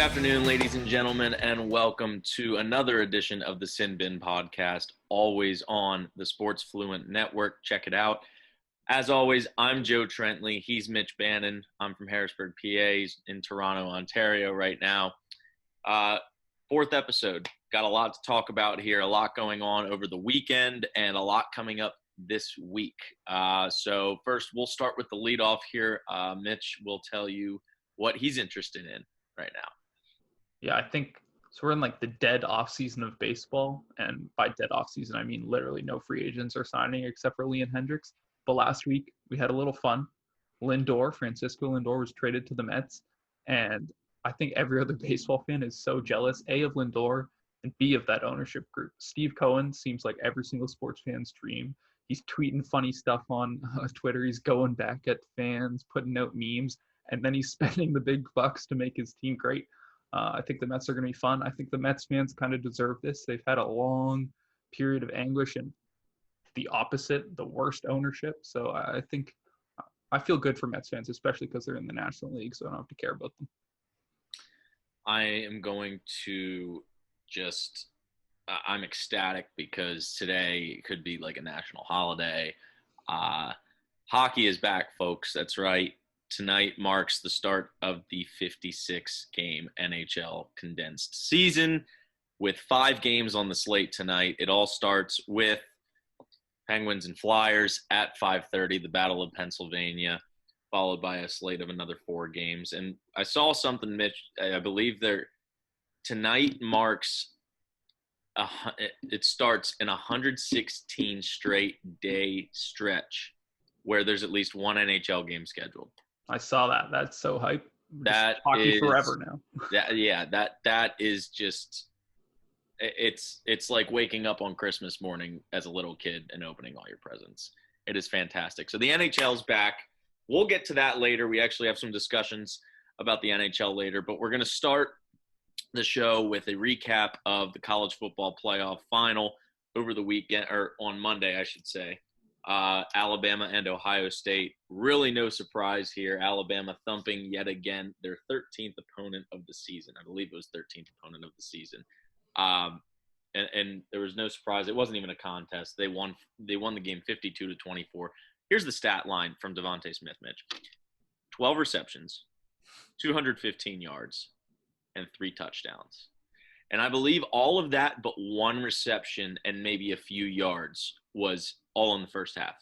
afternoon, ladies and gentlemen, and welcome to another edition of the Sin Bin podcast, always on the Sports Fluent Network. Check it out. As always, I'm Joe Trentley. He's Mitch Bannon. I'm from Harrisburg, PA. He's in Toronto, Ontario right now. Fourth episode. Got a lot to talk about here, a lot going on over the weekend, and a lot coming up this week. So first, we'll start with the leadoff here. Mitch will tell you what he's interested in right now. Yeah, I think so. We're in like the dead off season of baseball, and by dead off season, I mean literally no free agents are signing except for Leon Hendricks. But last week we had a little fun. Francisco Lindor was traded to the Mets, and I think every other baseball fan is so jealous, A, of Lindor, and B, of that ownership group. Steve Cohen seems like every single sports fan's dream. He's tweeting funny stuff on Twitter. He's going back at fans, putting out memes, and then he's spending the big bucks to make his team great. I think the Mets are going to be fun. I think the Mets fans kind of deserve this. They've had a long period of anguish and the opposite, the worst ownership. So I think I feel good for Mets fans, especially because they're in the National League, so I don't have to care about them. I am going to I'm ecstatic because today could be like a national holiday. Hockey is back, folks. That's right. Tonight marks the start of the 56-game NHL condensed season with 5 games on the slate tonight. It all starts with Penguins and Flyers at 5:30, the Battle of Pennsylvania, followed by a slate of another 4 games. And I saw something, Mitch, I believe tonight marks it starts in 116 straight day stretch where there's at least one NHL game scheduled. I saw that. That's so hype. That hockey is forever now. that is just it's like waking up on Christmas morning as a little kid and opening all your presents. It is fantastic. So the NHL's back. We'll get to that later. We actually have some discussions about the NHL later, but we're going to start the show with a recap of the college football playoff final over the weekend, or on Monday, I should say. Alabama and Ohio State. Really no surprise here. Alabama thumping yet again their 13th opponent of the season. I believe it was 13th opponent of the season. And there was no surprise. It wasn't even a contest. They won the game 52-24. Here's the stat line from Devontae Smith, Mitch. 12 receptions, 215 yards, and 3 touchdowns. And I believe all of that but 1 reception and maybe a few yards was all in the first half.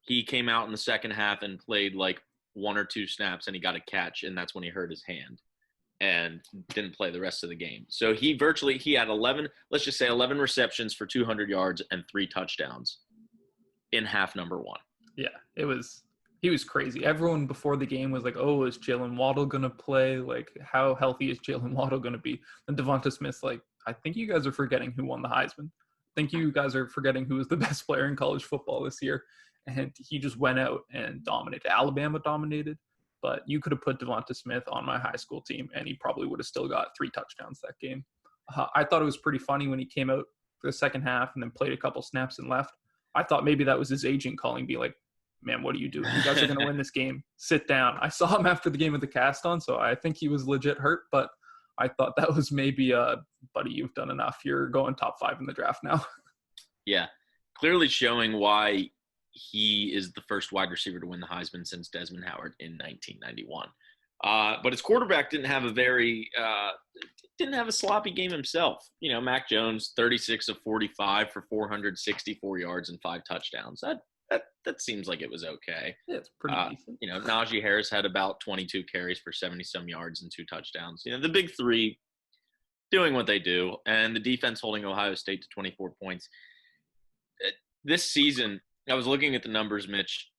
He came out in the second half and played like 1 or 2 snaps, and he got a catch, and that's when he hurt his hand and didn't play the rest of the game. So he had 11 receptions for 200 yards and 3 touchdowns in half number 1. Yeah, he was crazy. Everyone before the game was like, oh, is Jalen Waddle going to play? Like, how healthy is Jalen Waddle going to be? And Devonta Smith's like, I think you guys are forgetting who won the Heisman. I think you guys are forgetting who was the best player in college football this year. And he just went out and dominated. Alabama dominated, but you could have put Devonta Smith on my high school team, and he probably would have still got 3 touchdowns that game. I thought it was pretty funny when he came out for the second half and then played a couple snaps and left. I thought maybe that was his agent calling me like, man, what are you doing? You guys are going to win this game. Sit down. I saw him after the game with the cast on, so I think he was legit hurt, but I thought that was maybe, buddy, you've done enough. You're going top 5 in the draft now. Yeah, clearly showing why he is the first wide receiver to win the Heisman since Desmond Howard in 1991. But his quarterback didn't have a sloppy game himself. You know, Mac Jones, 36 of 45 for 464 yards and 5 touchdowns. That seems like it was okay. Yeah, it's pretty decent. You know, Najee Harris had about 22 carries for 70-some yards and 2 touchdowns. You know, the big 3 doing what they do, and the defense holding Ohio State to 24 points. This season, I was looking at the numbers, Mitch.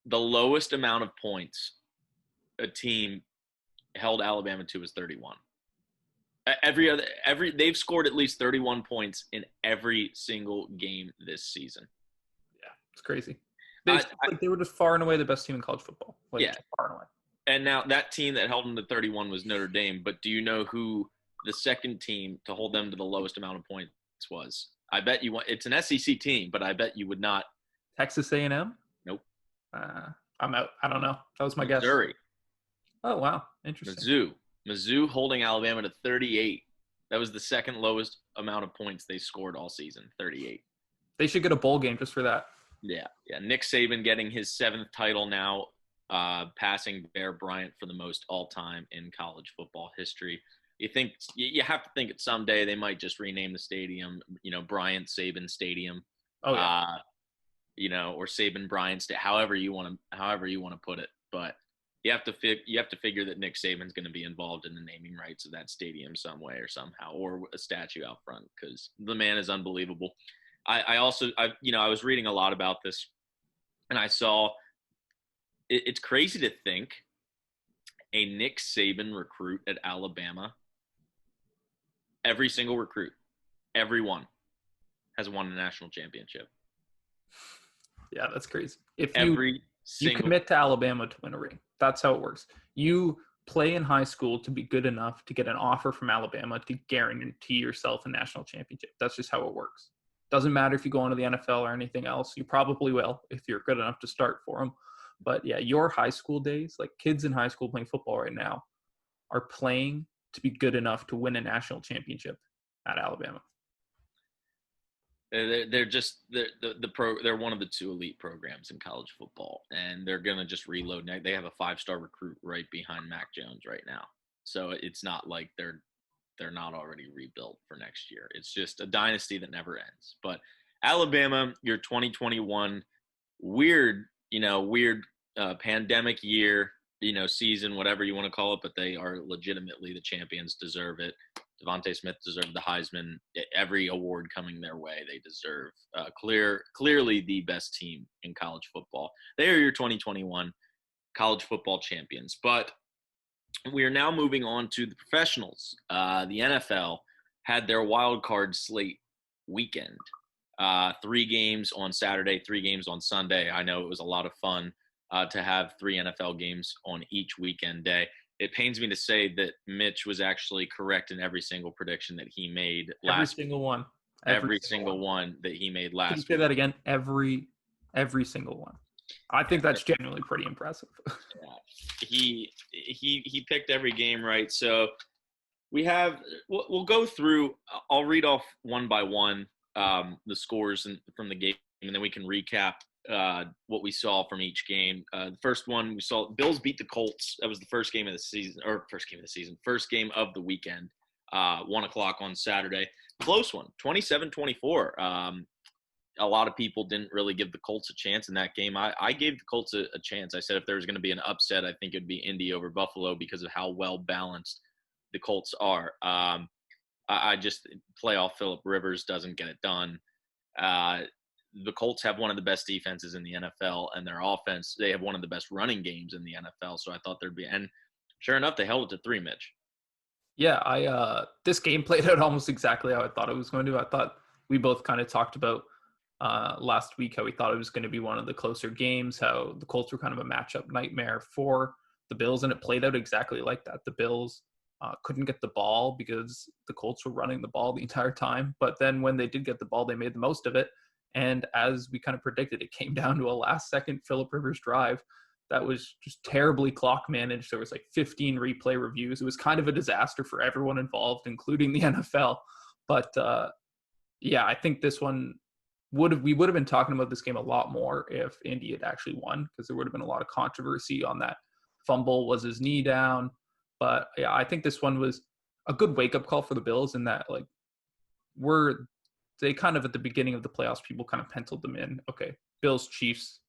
The lowest amount of points a team held Alabama to was 31. They've scored at least 31 points in every single game this season. Yeah, it's crazy. They were just far and away the best team in college football. Far and away. And now that team that held them to 31 was Notre Dame. But do you know who the second team to hold them to the lowest amount of points was? I bet you – it's an SEC team, but I bet you would not. Texas A&M? Nope. I'm out. I don't know. That was my guess. Missouri. Oh, wow. Interesting. Mizzou. Mizzou holding Alabama to 38. That was the second lowest amount of points they scored all season, 38. They should get a bowl game just for that. Yeah. Nick Saban getting his 7th title now, passing Bear Bryant for the most all-time in college football history. You have to think that someday they might just rename the stadium, Bryant Saban Stadium. Oh yeah. Or Saban Bryant, however you want to put it. But you have to figure that Nick Saban's going to be involved in the naming rights of that stadium some way or somehow, or a statue out front, because the man is unbelievable. I was reading a lot about this, and I saw it's crazy to think a Nick Saban recruit at Alabama, every single recruit, everyone has won a national championship. Yeah, that's crazy. If you commit to Alabama to win a ring, that's how it works. You play in high school to be good enough to get an offer from Alabama to guarantee yourself a national championship. That's just how it works. Doesn't matter if you go into the NFL or anything else. You probably will if you're good enough to start for them. But yeah, your high school days, like kids in high school playing football right now, are playing to be good enough to win a national championship at Alabama. They're one of the 2 elite programs in college football, and they're gonna just reload. They have a 5-star recruit right behind Mac Jones right now, so it's not like they're not already rebuilt for next year. It's just a dynasty that never ends. But Alabama, your 2021 weird pandemic year, season, whatever you want to call it, but they are legitimately the champions, deserve it. Devontae Smith deserved the Heisman. Every award coming their way, they deserve. Clearly the best team in college football. They are your 2021 college football champions. But we are now moving on to the professionals. The NFL had their wild card slate weekend. 3 games on Saturday, 3 games on Sunday. I know it was a lot of fun to have 3 NFL games on each weekend day. It pains me to say that Mitch was actually correct in every single prediction that he made last week. Every single one. Every single one that he made last week. Can you say that again? Every single one. I think that's genuinely pretty impressive. Yeah. He picked every game right. So we'll go through. I'll read off one by one the scores from the game, and then we can recap what we saw from each game. The first one we saw, Bills beat the Colts. That was the first game of the weekend. 1:00 on Saturday. Close one, 27-24. A lot of people didn't really give the Colts a chance in that game. I gave the Colts a chance. I said if there was going to be an upset, I think it would be Indy over Buffalo because of how well balanced the Colts are. I just playoff Phillip Rivers doesn't get it done. The Colts have one of the best defenses in the NFL, and their offense, they have one of the best running games in the NFL. So I thought there'd be, and sure enough, they held it to 3, Mitch. Yeah, this game played out almost exactly how I thought it was going to. I thought we both kind of talked about last week how we thought it was going to be one of the closer games, how the Colts were kind of a matchup nightmare for the Bills, and it played out exactly like that. The Bills couldn't get the ball because the Colts were running the ball the entire time, but then when they did get the ball, they made the most of it. And as we kind of predicted, it came down to a last-second Phillip Rivers drive that was just terribly clock managed. There was like 15 replay reviews. It was kind of a disaster for everyone involved, including the NFL. But yeah, I think this one we would have been talking about this game a lot more if Indy had actually won, because there would have been a lot of controversy on that fumble. Was his knee down? But yeah, I think this one was a good wake-up call for the Bills in that, like, they kind of at the beginning of the playoffs, people kind of penciled them in. Okay, Bills, Chiefs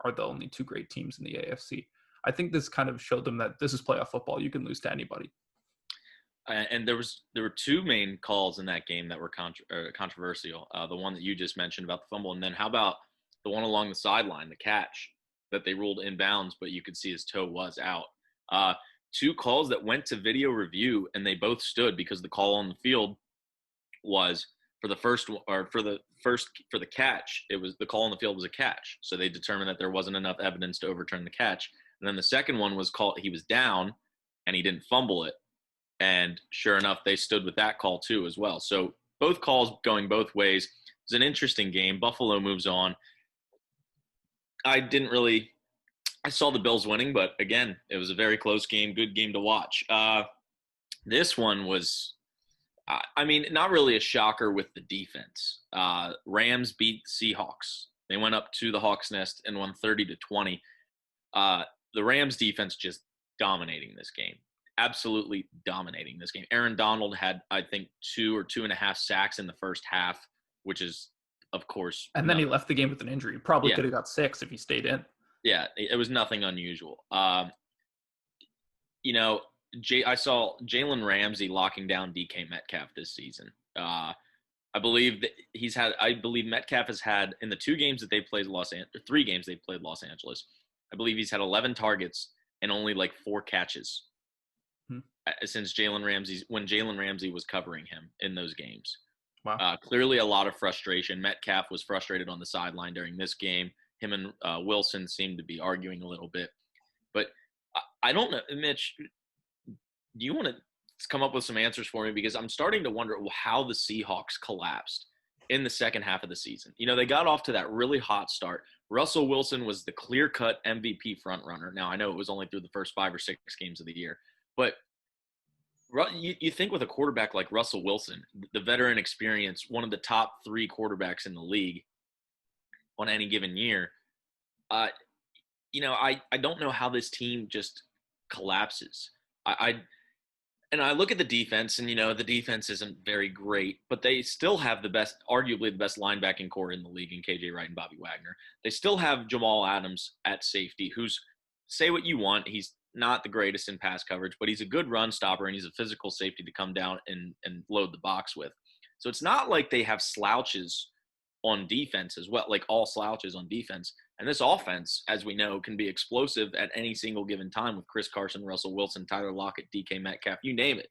are the only 2 great teams in the AFC. I think this kind of showed them that this is playoff football. You can lose to anybody. And there were 2 main calls in that game that were controversial. The one that you just mentioned about the fumble, and then how about the one along the sideline, the catch that they ruled inbounds, but you could see his toe was out. 2 calls that went to video review, and they both stood because the call on the field was for the catch. It was the call on the field was a catch, so they determined that there wasn't enough evidence to overturn the catch. And then the second one was called, he was down and he didn't fumble it, and sure enough, they stood with that call too as well. So both calls going both ways. It was an interesting game. Buffalo moves on. I saw the Bills winning, but again, it was a very close game, good game to watch. This one was, I mean, not really a shocker with the defense. Rams beat the Seahawks. They went up to the Hawks' Nest and won 30-20. The Rams defense just dominating this game. Absolutely dominating this game. Aaron Donald had, I think, 2 or 2.5 sacks in the first half, which is, of course. And then he left the game with an injury. Probably could have got 6 if he stayed in. Yeah, it was nothing unusual. I saw Jalen Ramsey locking down DK Metcalf this season. I believe Metcalf has had, in the 3 games they played Los Angeles, I believe he's had 11 targets and only like 4 catches since when Jalen Ramsey was covering him in those games. Wow. Clearly a lot of frustration. Metcalf was frustrated on the sideline during this game. Him and Wilson seemed to be arguing a little bit. But I don't know, Mitch, do you want to come up with some answers for me? Because I'm starting to wonder how the Seahawks collapsed in the second half of the season. They got off to that really hot start. Russell Wilson was the clear-cut MVP frontrunner. Now, I know it was only through the first 5 or 6 games of the year. But you think with a quarterback like Russell Wilson, the veteran experience, one of the top 3 quarterbacks in the league on any given year, I don't know how this team just collapses. I look at the defense, and the defense isn't very great, but they still have arguably the best linebacking core in the league in KJ Wright and Bobby Wagner. They still have Jamal Adams at safety, who's, say what you want, he's not the greatest in pass coverage, but he's a good run stopper, and he's a physical safety to come down and load the box with. So it's not like they have slouches on defense as well, like all slouches on defense. And this offense, as we know, can be explosive at any single given time with Chris Carson, Russell Wilson, Tyler Lockett, DK Metcalf, you name it.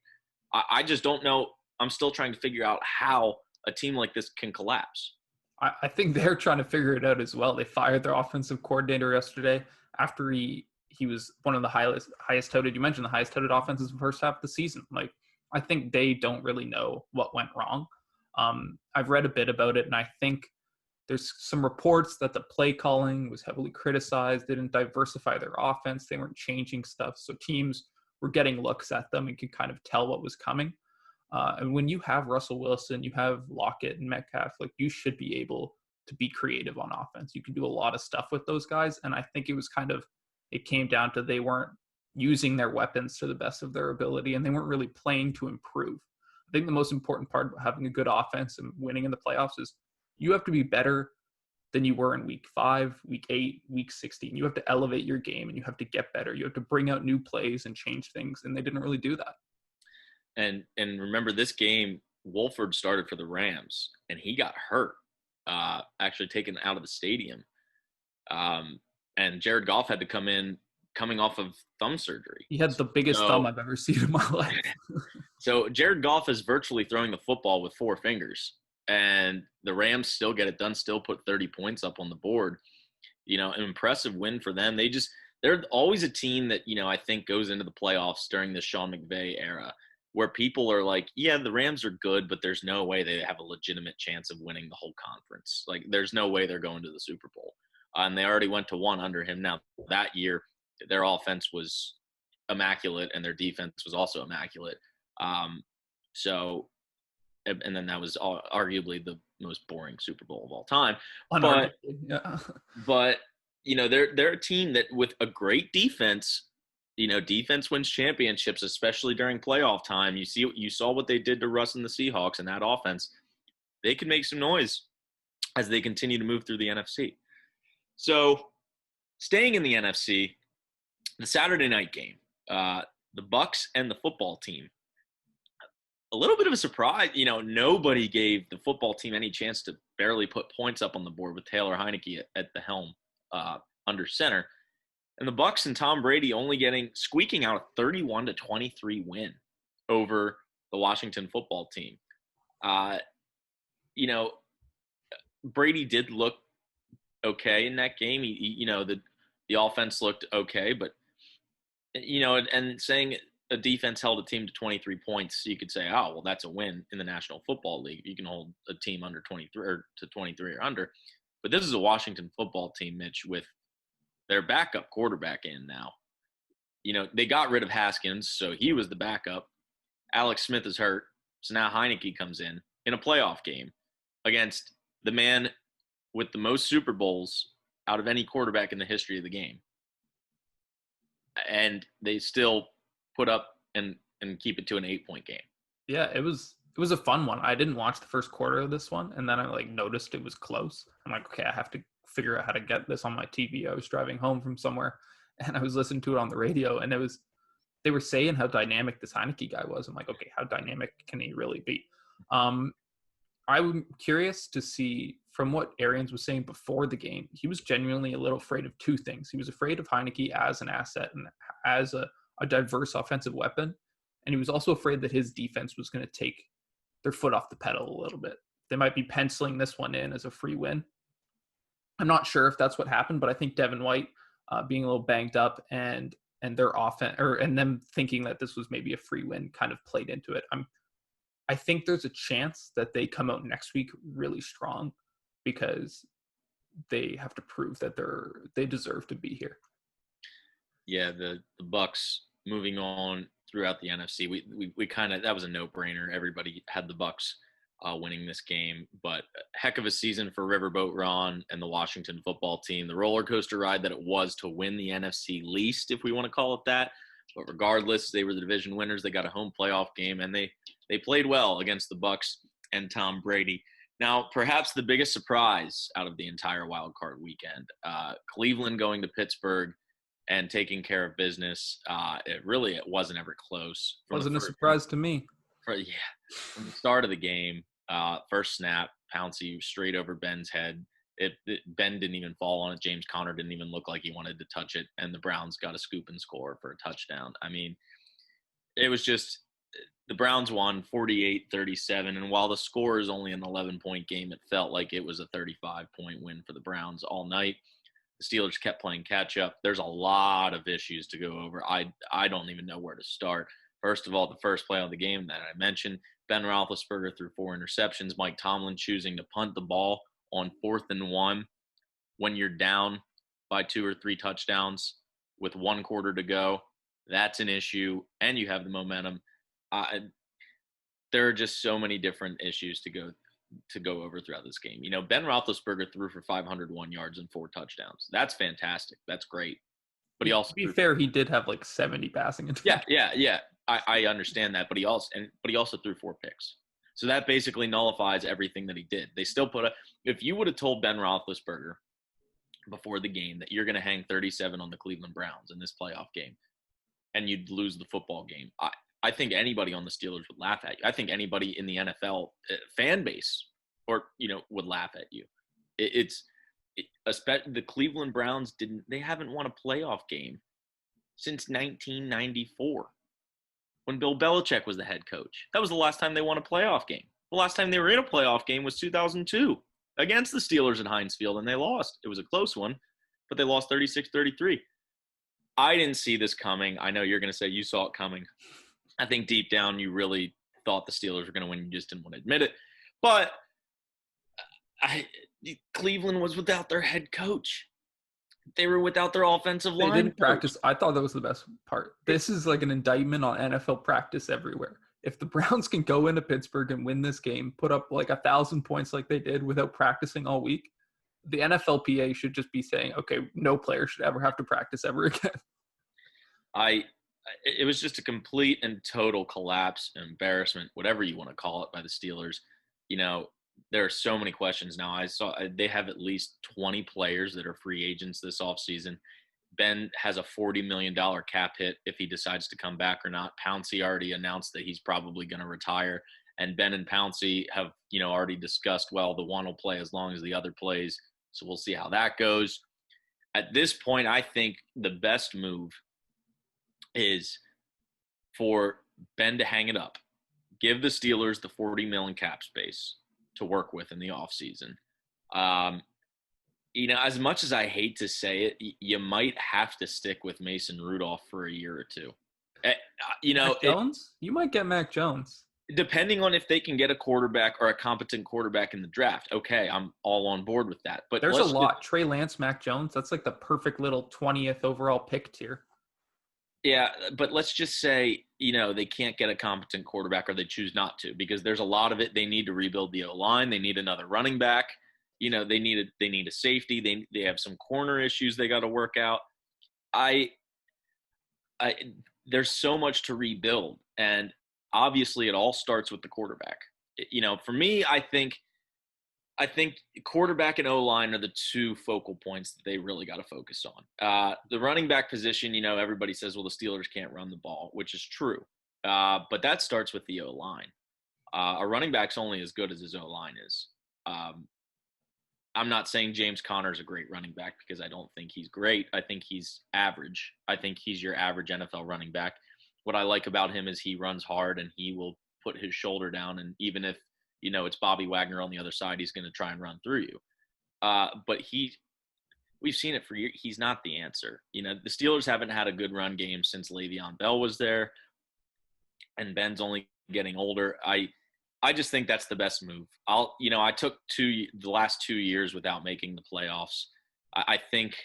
I just don't know. I'm still trying to figure out how a team like this can collapse. I think they're trying to figure it out as well. They fired their offensive coordinator yesterday after he was one of the highest touted. You mentioned the highest touted offenses in the first half of the season. Like, I think they don't really know what went wrong. I've read a bit about it, and I think there's some reports that the play calling was heavily criticized. They didn't diversify their offense. They weren't changing stuff. So teams were getting looks at them and could kind of tell what was coming. And when you have Russell Wilson, you have Lockett and Metcalf, like, you should be able to be creative on offense. You can do a lot of stuff with those guys. And I think it came down to they weren't using their weapons to the best of their ability, and they weren't really playing to improve. I think the most important part of having a good offense and winning in the playoffs is you have to be better than you were in week 5, week 8, week 16. You have to elevate your game, and you have to get better. You have to bring out new plays and change things, and they didn't really do that. And remember, this game, Wolford started for the Rams, and he got hurt, actually taken out of the stadium. And Jared Goff had to come in coming off of thumb surgery. He had the biggest thumb I've ever seen in my life. So Jared Goff is virtually throwing the football with 4 fingers. And the Rams still get it done, still put 30 points up on the board. An impressive win for them. They're always a team that, I think goes into the playoffs during the Sean McVay era where people are like, yeah, the Rams are good, but there's no way they have a legitimate chance of winning the whole conference. Like, there's no way they're going to the Super Bowl. And they already went to 1 under him. Now, that year, their offense was immaculate and their defense was also immaculate. And then that was arguably the most boring Super Bowl of all time. But they're a team that, with a great defense, defense wins championships, especially during playoff time. You saw what they did to Russ and the Seahawks, and that offense, they could make some noise as they continue to move through the NFC. So, staying in the NFC, the Saturday night game, the Bucs and the football team. A little bit of a surprise, nobody gave the football team any chance to barely put points up on the board with Taylor Heineke at the helm under center. And the Bucs and Tom Brady squeaking out a 31-23 win over the Washington football team. Brady did look okay in that game. The offense looked okay, but and saying a defense held a team to 23 points, you could say, oh, well, that's a win in the National Football League. You can hold a team under 23 or to 23 or under. But this is a Washington football team, Mitch, with their backup quarterback in now. They got rid of Haskins, so he was the backup. Alex Smith is hurt. So now Heineke comes in a playoff game against the man with the most Super Bowls out of any quarterback in the history of the game. And they still put up and keep it to an 8-point game. Yeah, it was a fun one. I didn't watch the first quarter of this one, and then I noticed it was close. I'm like, okay, I have to figure out how to get this on my TV. I was driving home from somewhere, and I was listening to it on the radio, and they were saying how dynamic this Heineke guy was. I'm like, okay, how dynamic can he really be? I'm curious to see from what Arians was saying before the game. He was genuinely a little afraid of two things. He was afraid of Heineke as an asset and as a diverse offensive weapon. And he was also afraid that his defense was going to take their foot off the pedal a little bit. They might be penciling this one in as a free win. I'm not sure if that's what happened, but I think Devin White being a little banged up and their offense and them thinking that this was maybe a free win kind of played into it. I think there's a chance that they come out next week really strong because they have to prove that they deserve to be here. Yeah, the Bucks moving on throughout the NFC. We kind of, that was a no-brainer. Everybody had the Bucks winning this game, but heck of a season for Riverboat Ron and the Washington football team. The roller coaster ride that it was to win the NFC least, if we want to call it that. But regardless, they were the division winners. They got a home playoff game, and they played well against the Bucks and Tom Brady. Now, perhaps the biggest surprise out of the entire Wildcard Weekend, Cleveland going to Pittsburgh and taking care of business. It wasn't ever close. Wasn't a surprise to me. From the start of the game, first snap, Pouncey straight over Ben's head. Ben didn't even fall on it. James Conner didn't even look like he wanted to touch it, and the Browns got a scoop and score for a touchdown. I mean, it was just the Browns won 48-37, and while the score is only an 11-point game, it felt like it was a 35-point win for the Browns all night. The Steelers kept playing catch-up. There's a lot of issues to go over. I don't even know where to start. First of all, the first play of the game that I mentioned, Ben Roethlisberger threw 4 interceptions. Mike Tomlin choosing to punt the ball on 4th and 1 when you're down by 2 or 3 touchdowns with 1 quarter to go. That's an issue, and you have the momentum. There are just so many different issues to go over throughout this game. You know, Ben Roethlisberger threw for 501 yards and 4 touchdowns. That's fantastic. That's great. But he also, to be fair, he did have 70 passing attempts. Yeah. I understand that, but he also threw 4 picks. So that basically nullifies everything that he did. They still if you would have told Ben Roethlisberger before the game that you're going to hang 37 on the Cleveland Browns in this playoff game and you'd lose the football game, I think anybody on the Steelers would laugh at you. I think anybody in the NFL fan base would laugh at you. Especially the Cleveland Browns they haven't won a playoff game since 1994 when Bill Belichick was the head coach. That was the last time they won a playoff game. The last time they were in a playoff game was 2002 against the Steelers at Heinz Field, and they lost. It was a close one, but they lost 36-33. I didn't see this coming. I know you're going to say you saw it coming. I think deep down you really thought the Steelers were going to win. You just didn't want to admit it. But Cleveland was without their head coach. They were without their offensive line. They didn't practice. I thought that was the best part. This is like an indictment on NFL practice everywhere. If the Browns can go into Pittsburgh and win this game, put up 1,000 points like they did without practicing all week, the NFLPA should just be saying, okay, no player should ever have to practice ever again. It was just a complete and total collapse, embarrassment, whatever you want to call it, by the Steelers. You know, there are so many questions now. I saw they have at least 20 players that are free agents this offseason. Ben has a $40 million cap hit if he decides to come back or not. Pouncey already announced that he's probably going to retire. And Ben and Pouncey have, already discussed, well, the one will play as long as the other plays. So we'll see how that goes. At this point, I think the best move is for Ben to hang it up. Give the Steelers the $40 million cap space to work with in the offseason. As much as I hate to say it, you might have to stick with Mason Rudolph for a year or two. Mac Jones? You might get Mac Jones. Depending on if they can get a quarterback or a competent quarterback in the draft. Okay, I'm all on board with that. But there's a lot. Trey Lance, Mac Jones, that's like the perfect little 20th overall pick tier. Yeah, but let's just say, they can't get a competent quarterback or they choose not to because there's a lot of it. They need to rebuild the O-line. They need another running back. They need a safety. They have some corner issues they got to work out. I there's so much to rebuild, and obviously it all starts with the quarterback. For me, I think quarterback and O-line are the two focal points that they really got to focus on. The running back position, everybody says, well, the Steelers can't run the ball, which is true. But that starts with the O-line. A running back's only as good as his O-line is. I'm not saying James Conner is a great running back because I don't think he's great. I think he's average. I think he's your average NFL running back. What I like about him is he runs hard and he will put his shoulder down. And even if, it's Bobby Wagner on the other side, he's going to try and run through you. But we've seen it for years. He's not the answer. The Steelers haven't had a good run game since Le'Veon Bell was there. And Ben's only getting older. I just think that's the best move. I took the last 2 years without making the playoffs. I think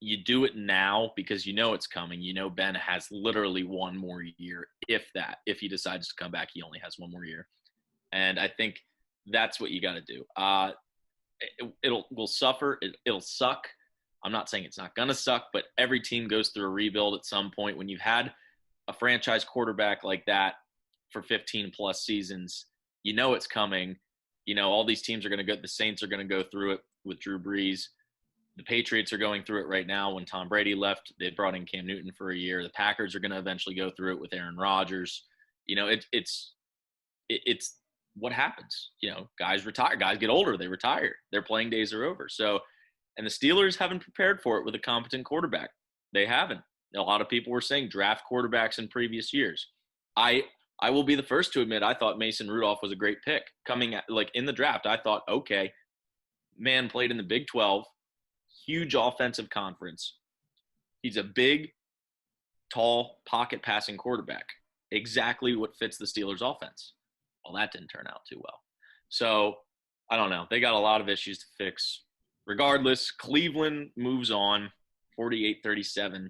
you do it now because it's coming. Ben has literally one more year, if that. If he decides to come back, he only has one more year. And I think that's what you got to do. We'll suffer. It'll suck. I'm not saying it's not going to suck, but every team goes through a rebuild at some point. When you've had a franchise quarterback like that for 15 plus seasons, it's coming. All these teams are going to go. The Saints are going to go through it with Drew Brees. The Patriots are going through it right now. When Tom Brady left, they brought in Cam Newton for a year. The Packers are going to eventually go through it with Aaron Rodgers. It's what happens. Guys retire. Guys get older. They retire. Their playing days are over. So, and the Steelers haven't prepared for it with a competent quarterback. They haven't. A lot of people were saying draft quarterbacks in previous years. I will be the first to admit I thought Mason Rudolph was a great pick coming in the draft. I thought, okay, man played in the Big 12, huge offensive conference. He's a big, tall, pocket passing quarterback. Exactly what fits the Steelers offense. Well, that didn't turn out too well. So I don't know. They got a lot of issues to fix. Regardless, Cleveland moves on 48-37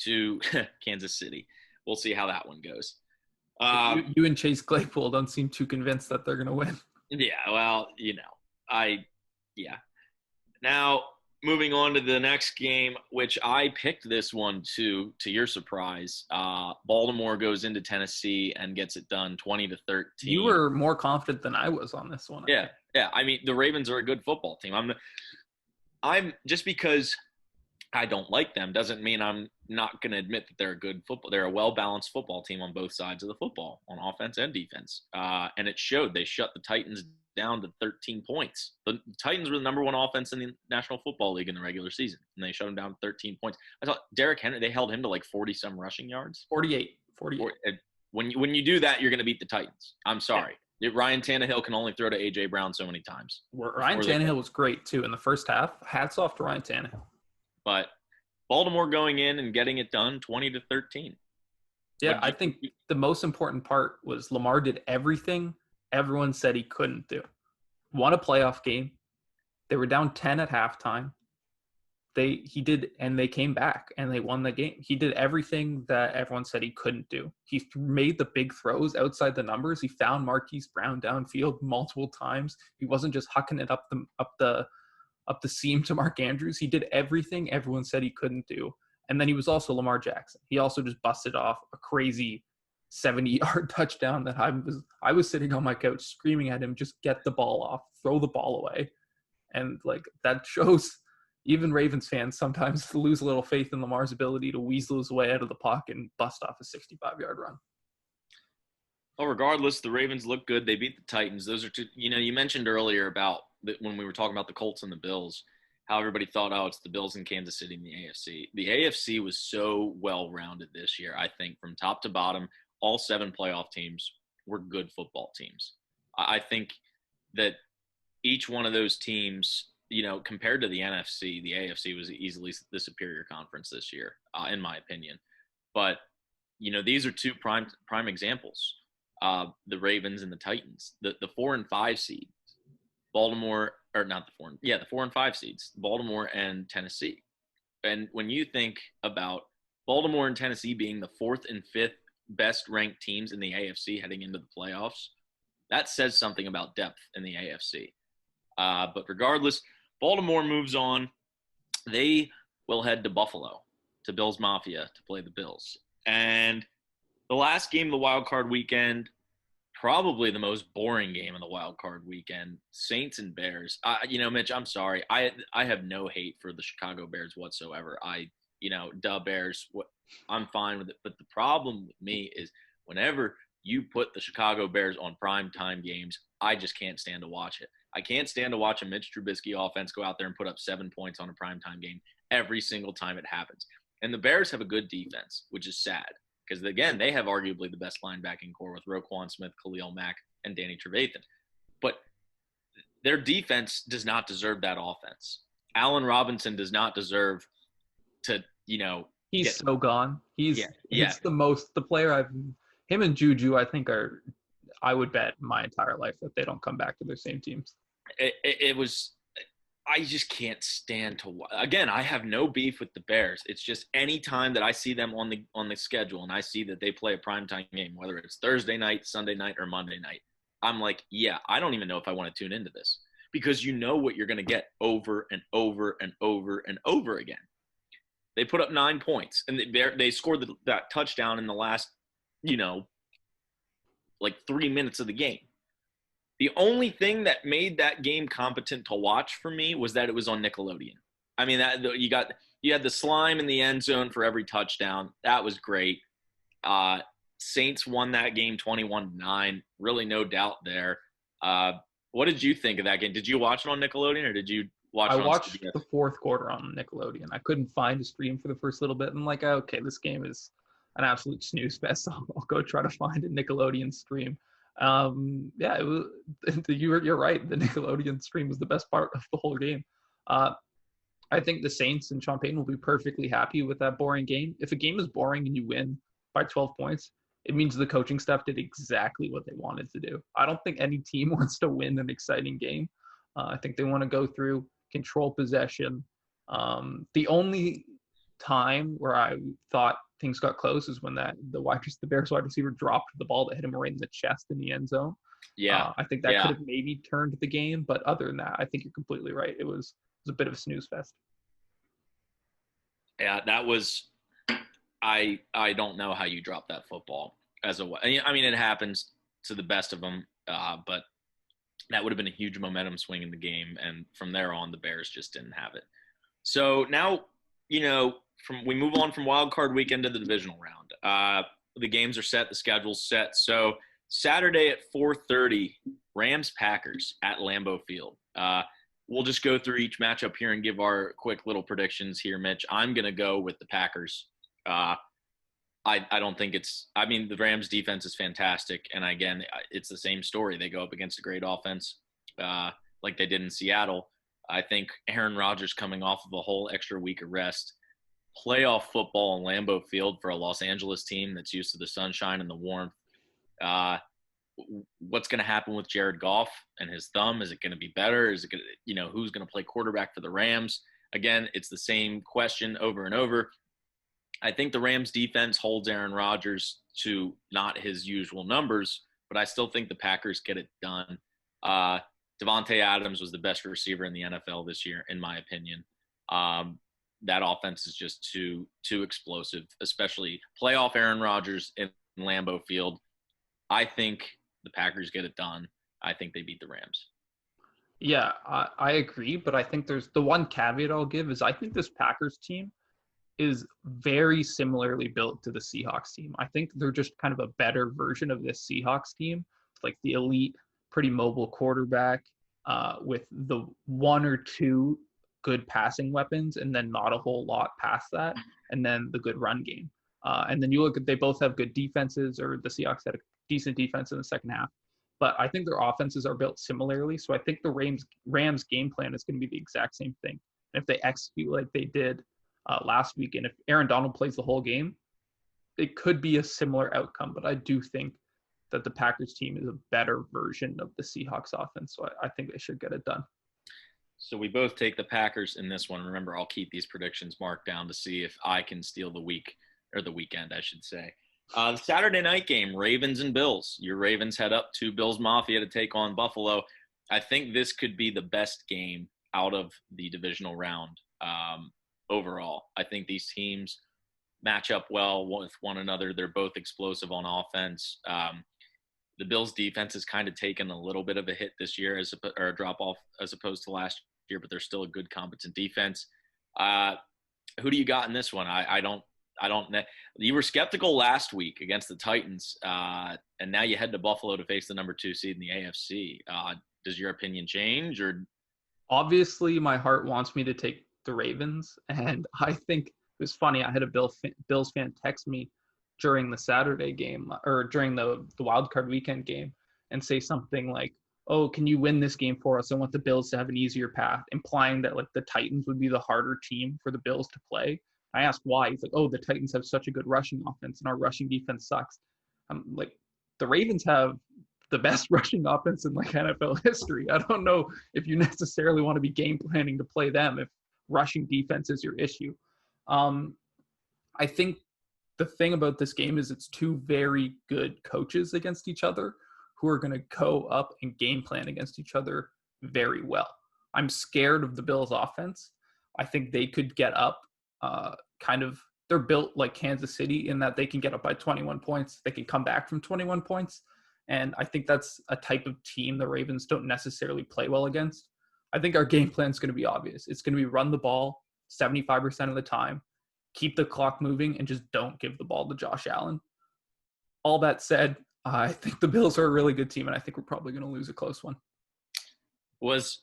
to Kansas City. We'll see how that one goes. You and Chase Claypool don't seem too convinced that they're going to win. Yeah, well, Now, moving on to the next game, which I picked this one too, to your surprise. Baltimore goes into Tennessee and gets it done 20-13. You were more confident than I was on this one. Yeah. I mean, the Ravens are a good football team. I'm just because I don't like them doesn't mean I'm not going to admit that they're a good football. They're a well-balanced football team on both sides of the football, on offense and defense. And it showed. They shut the Titans down to 13 points. The Titans were the number one offense in the National Football League in the regular season, and they shut them down to 13 points. I thought Derrick Henry, they held him to like 40-some rushing yards. 48. When you do that, you're going to beat the Titans. I'm sorry. Yeah. Ryan Tannehill can only throw to A.J. Brown so many times. Ryan Tannehill was great, too, in the first half. Hats off to Ryan Tannehill. But Baltimore going in and getting it done 20-13. Yeah, I think the most important part was Lamar did everything everyone said he couldn't do. Won a playoff game. They were down 10 at halftime. He did, and they came back and they won the game. He did everything that everyone said he couldn't do. He made the big throws outside the numbers. He found Marquise Brown downfield multiple times. He wasn't just hucking it up the seam to Mark Andrews. He did everything everyone said he couldn't do. And then he was also Lamar Jackson. He also just busted off a crazy 70-yard touchdown that I was sitting on my couch screaming at him, just get the ball off, throw the ball away. And that shows even Ravens fans sometimes lose a little faith in Lamar's ability to weasel his way out of the pocket and bust off a 65-yard run. Well, regardless, the Ravens look good. They beat the Titans. Those are two, you mentioned earlier about when we were talking about the Colts and the Bills, how everybody thought, it's the Bills and Kansas City in the AFC. The AFC was so well-rounded this year, I think, from top to bottom. All 7 playoff teams were good football teams. I think that each one of those teams, compared to the NFC, the AFC was easily the superior conference this year, in my opinion. But, these are two prime examples. The Ravens and the Titans. The 4 and 5 seeds, Baltimore, or not the 4 and 5 seeds, Baltimore and Tennessee. And when you think about Baltimore and Tennessee being the 4th and 5th best ranked teams in the AFC heading into the playoffs, that says something about depth in the AFC. But regardless, Baltimore moves on. They will head to Buffalo, to Bills Mafia, to play the Bills. And the last game of the Wildcard Weekend, probably the most boring game of the Wildcard Weekend, Saints and Bears. Mitch, I'm sorry. I have no hate for the Chicago Bears whatsoever. Bears, I'm fine with it. But the problem with me is whenever you put the Chicago Bears on primetime games, I just can't stand to watch it. I can't stand to watch a Mitch Trubisky offense go out there and put up 7 points on a primetime game every single time it happens. And the Bears have a good defense, which is sad because, again, they have arguably the best linebacking core with Roquan Smith, Khalil Mack, and Danny Trevathan. But their defense does not deserve that offense. Allen Robinson does not deserve to, He's so gone. He's the player him and Juju, I think I would bet my entire life that they don't come back to their same teams. I just can't stand to watch. Again, I have no beef with the Bears. It's just any time that I see them on the schedule and I see that they play a primetime game, whether it's Thursday night, Sunday night, or Monday night, I'm like, yeah, I don't even know if I want to tune into this because you know what you're going to get over and over and over and over again. They put up 9 points, and they scored that touchdown in the last, 3 minutes of the game. The only thing that made that game competent to watch for me was that it was on Nickelodeon. I mean, that you had the slime in the end zone for every touchdown. That was great. Saints won that game 21-9. Really no doubt there. What did you think of that game? Did you watch it on Nickelodeon or did you watch it on CBS? I watched the fourth quarter on Nickelodeon. I couldn't find a stream for the first little bit. I'm like, okay, this game is an absolute snooze fest. I'll go try to find a Nickelodeon stream. It was, you're right. The Nickelodeon stream was the best part of the whole game. I think the Saints and Sean Payton will be perfectly happy with that boring game. If a game is boring and you win by 12 points, it means the coaching staff did exactly what they wanted to do. I don't think any team wants to win an exciting game. I think they want to go through, control possession. The only time where I thought things got close is when the Bears wide receiver dropped the ball that hit him right in the chest in the end zone. Yeah, I think that could have maybe turned the game, but other than that, I think you're completely right. It was a bit of a snooze fest. Yeah, that was. I don't know how you drop that football I mean, it happens to the best of them, but that would have been a huge momentum swing in the game, and from there on, the Bears just didn't have it. So now, we move on from Wild Card Weekend to the Divisional round. The games are set, the schedule's set. So Saturday at 4:30, Rams-Packers at Lambeau Field. We'll just go through each matchup here and give our quick little predictions here, Mitch. I'm going to go with the Packers. I don't think the Rams defense is fantastic. And again, it's the same story. They go up against a great offense like they did in Seattle. I think Aaron Rodgers coming off of a whole extra week of rest, playoff football in Lambeau Field for a Los Angeles team that's used to the sunshine and the warmth. What's going to happen with Jared Goff and his thumb? Is it going to be better? Is it going to, who's going to play quarterback for the Rams? Again, it's the same question over and over. I think the Rams defense holds Aaron Rodgers to not his usual numbers, but I still think the Packers get it done. Devontae Adams was the best receiver in the NFL this year, in my opinion. That offense is just too explosive, especially playoff Aaron Rodgers in Lambeau Field. I think the Packers get it done. I think they beat the Rams. Yeah, I agree, but I think there's the one caveat I'll give is I think this Packers team is very similarly built to the Seahawks team. I think they're just kind of a better version of this Seahawks team, like the elite, pretty mobile quarterback with the one or two good passing weapons and then not a whole lot past that, and then the good run game. And then you look at, they both have good defenses, or the Seahawks had a decent defense in the second half. But I think their offenses are built similarly. So I think the Rams game plan is going to be the exact same thing. And if they execute like they did last week, and if Aaron Donald plays the whole game, it could be a similar outcome. But I do think that the Packers team is a better version of the Seahawks offense. So I think they should get it done. So we both take the Packers in this one. Remember, I'll keep these predictions marked down to see if I can steal the week or the weekend, I should say. The Saturday night game, Ravens and Bills. Your Ravens head up to Bills Mafia to take on Buffalo. I think this could be the best game out of the divisional round overall. I think these teams match up well with one another. They're both explosive on offense. The Bills' defense has kind of taken a little bit of a hit this year, or a drop off as opposed to last year, but they're still a good, competent defense. Who do you got in this one? I don't. You were skeptical last week against the Titans, and now you head to Buffalo to face the number 2 seed in the AFC. Does your opinion change, or? Obviously, my heart wants me to take the Ravens, and I think it was funny. I had a Bills fan text me during the Saturday game, or during the Wildcard Weekend game, and say something like, "Oh, can you win this game for us? I want the Bills to have an easier path," implying that like the Titans would be the harder team for the Bills to play. I asked why. He's like, "Oh, the Titans have such a good rushing offense, and our rushing defense sucks." I'm like, the Ravens have the best rushing offense in like NFL history. I don't know if you necessarily want to be game planning to play them if rushing defense is your issue. I think the thing about this game is it's two very good coaches against each other who are going to go up and game plan against each other very well. I'm scared of the Bills' offense. I think they could get up they're built like Kansas City in that they can get up by 21 points. They can come back from 21 points. And I think that's a type of team the Ravens don't necessarily play well against. I think our game plan is going to be obvious. It's going to be run the ball 75% of the time, keep the clock moving, and just don't give the ball to Josh Allen. All that said, I think the Bills are a really good team, and I think we're probably going to lose a close one. Was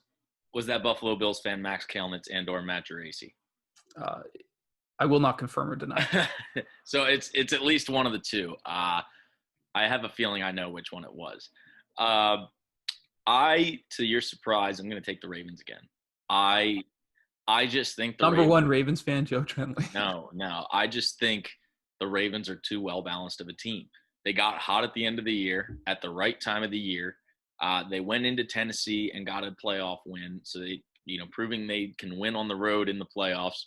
that Buffalo Bills fan Max Kalnitz and or Matt Geraci? I will not confirm or deny. So it's at least one of the two. I have a feeling I know which one it was. To your surprise, I'm going to take the Ravens again. I just think Number one Ravens fan, Joe Trentley. No. I just think the Ravens are too well-balanced of a team. They got hot at the end of the year, at the right time of the year. They went into Tennessee and got a playoff win. So they, proving they can win on the road in the playoffs.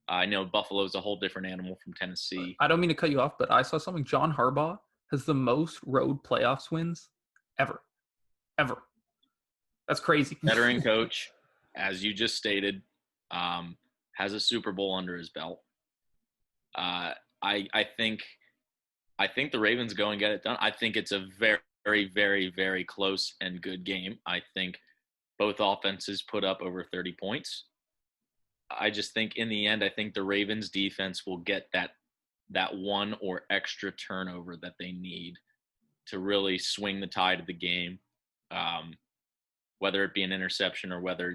I know Buffalo's a whole different animal from Tennessee. I don't mean to cut you off, but I saw something. John Harbaugh has the most road playoffs wins ever. That's crazy. Veteran coach, as you just stated, has a Super Bowl under his belt. I think the Ravens go and get it done. I think it's a very, very, very, very close and good game. I think both offenses put up over 30 points. I just think in the end, I think the Ravens defense will get that one or extra turnover that they need to really swing the tide of the game, whether it be an interception or whether,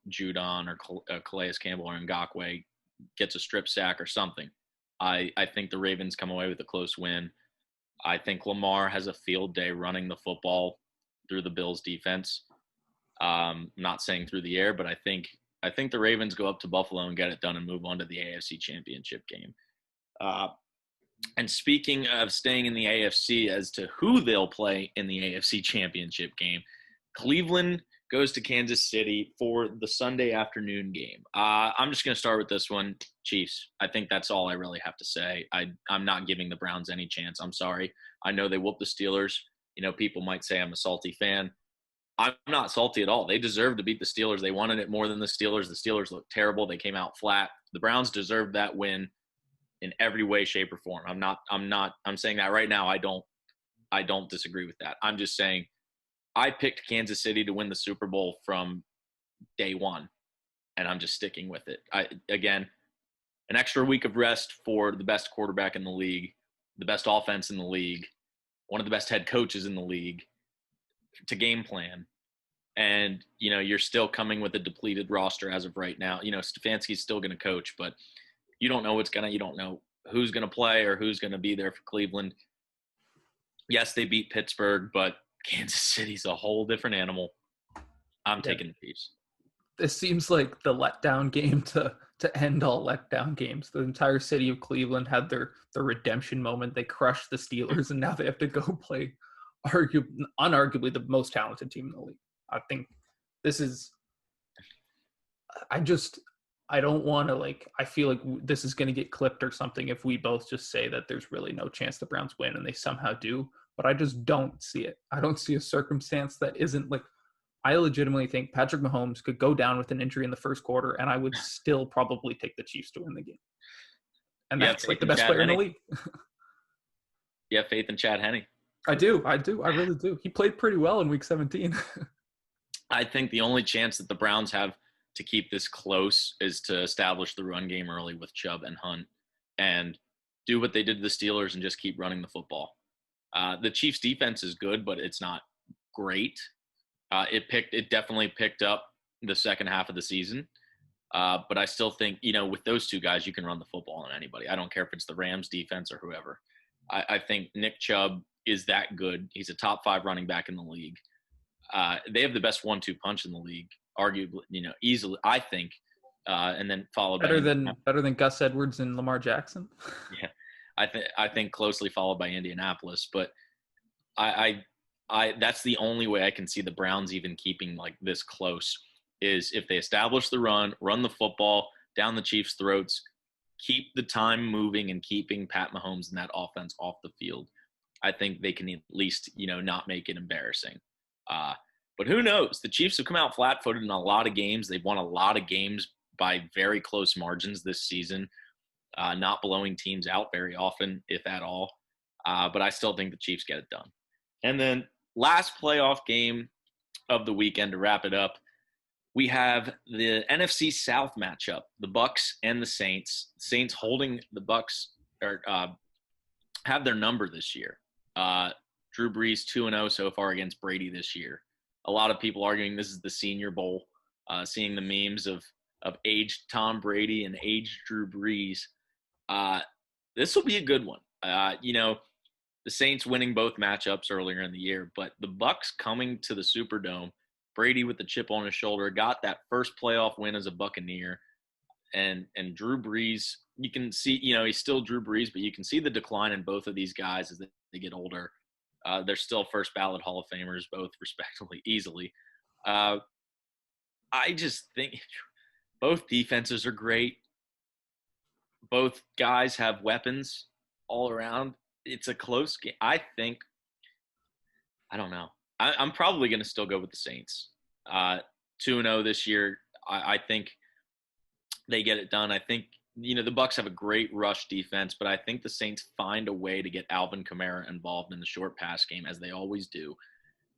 Judon or Calais Campbell or Ngakoue gets a strip sack or something. I think the Ravens come away with a close win. I think Lamar has a field day running the football through the Bills defense. Not saying through the air, but I think the Ravens go up to Buffalo and get it done and move on to the AFC Championship game. And speaking of staying in the AFC as to who they'll play in the AFC Championship game, Cleveland goes to Kansas City for the Sunday afternoon game. I'm just going to start with this one. Chiefs. I think that's all I really have to say. I'm not giving the Browns any chance. I'm sorry. I know they whooped the Steelers. People might say I'm a salty fan. I'm not salty at all. They deserve to beat the Steelers. They wanted it more than the Steelers. The Steelers looked terrible. They came out flat. The Browns deserved that win in every way, shape, or form. I'm saying that right now. I don't disagree with that. I'm just saying I picked Kansas City to win the Super Bowl from day one, and I'm just sticking with it. Again, an extra week of rest for the best quarterback in the league, the best offense in the league, one of the best head coaches in the league to game plan. And, you're still coming with a depleted roster as of right now. Stefanski's still going to coach, but you don't know you don't know who's going to play or who's going to be there for Cleveland. Yes, they beat Pittsburgh, but Kansas City's a whole different animal. I'm taking the Chiefs. This seems like the letdown game to end all letdown games. The entire city of Cleveland had their redemption moment. They crushed the Steelers, and now they have to go play unarguably the most talented team in the league. I think this is I don't want to I feel like this is going to get clipped or something if we both just say that there's really no chance the Browns win and they somehow do. But I just don't see it. I don't see a circumstance that isn't I legitimately think Patrick Mahomes could go down with an injury in the first quarter and I would still probably take the Chiefs to win the game. And You have that's faith the in best Chad player in the Henne? league. You have faith in Chad Henne? I do. I really do. He played pretty well in week 17. I think the only chance that the Browns have to keep this close is to establish the run game early with Chubb and Hunt and do what they did to the Steelers and just keep running the football. The Chiefs' defense is good, but it's not great. It definitely picked up the second half of the season. But I still think, with those two guys, you can run the football on anybody. I don't care if it's the Rams defense or whoever. I think Nick Chubb is that good. He's a top 5 running back in the league. They have the best 1-2 punch in the league, arguably, easily, I think. And then followed better by than Gus Edwards and Lamar Jackson. Yeah, I think closely followed by Indianapolis. But I that's the only way I can see the Browns even keeping this close is if they establish the run the football down the Chiefs' throats, keep the time moving and keeping Pat Mahomes and that offense off the field. I think they can at least, not make it embarrassing. But who knows? The Chiefs have come out flat-footed in a lot of games. They've won a lot of games by very close margins this season, not blowing teams out very often, if at all. But I still think the Chiefs get it done. And then last playoff game of the weekend to wrap it up, we have the NFC South matchup, the Bucs and the Saints. Saints holding the Bucs have their number this year. Drew Brees 2-0 so far against Brady this year. A lot of people arguing this is the Senior Bowl, seeing the memes of aged Tom Brady and aged Drew Brees. This will be a good one. The Saints winning both matchups earlier in the year, but the Bucs coming to the Superdome, Brady with the chip on his shoulder, got that first playoff win as a Buccaneer, and Drew Brees, you can see, he's still Drew Brees, but you can see the decline in both of these guys as they get older. They're still first ballot Hall of Famers, both respectively, easily. I just think both defenses are great. Both guys have weapons all around. It's a close game. I don't know. I'm probably going to still go with the Saints. 2-0 this year. I think they get it done. I think, the Bucs have a great rush defense, but I think the Saints find a way to get Alvin Kamara involved in the short pass game, as they always do.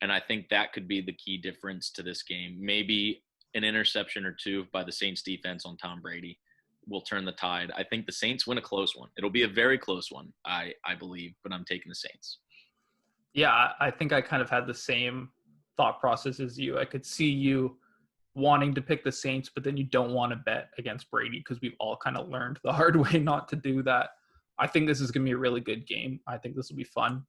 And I think that could be the key difference to this game. Maybe an interception or two by the Saints defense on Tom Brady will turn the tide. I think the Saints win a close one. It'll be a very close one, I believe, but I'm taking the Saints. Yeah, I think I kind of had the same thought process as you. I could see you wanting to pick the Saints, but then you don't want to bet against Brady because we've all kind of learned the hard way not to do that. I think this is going to be a really good game. I think this will be fun.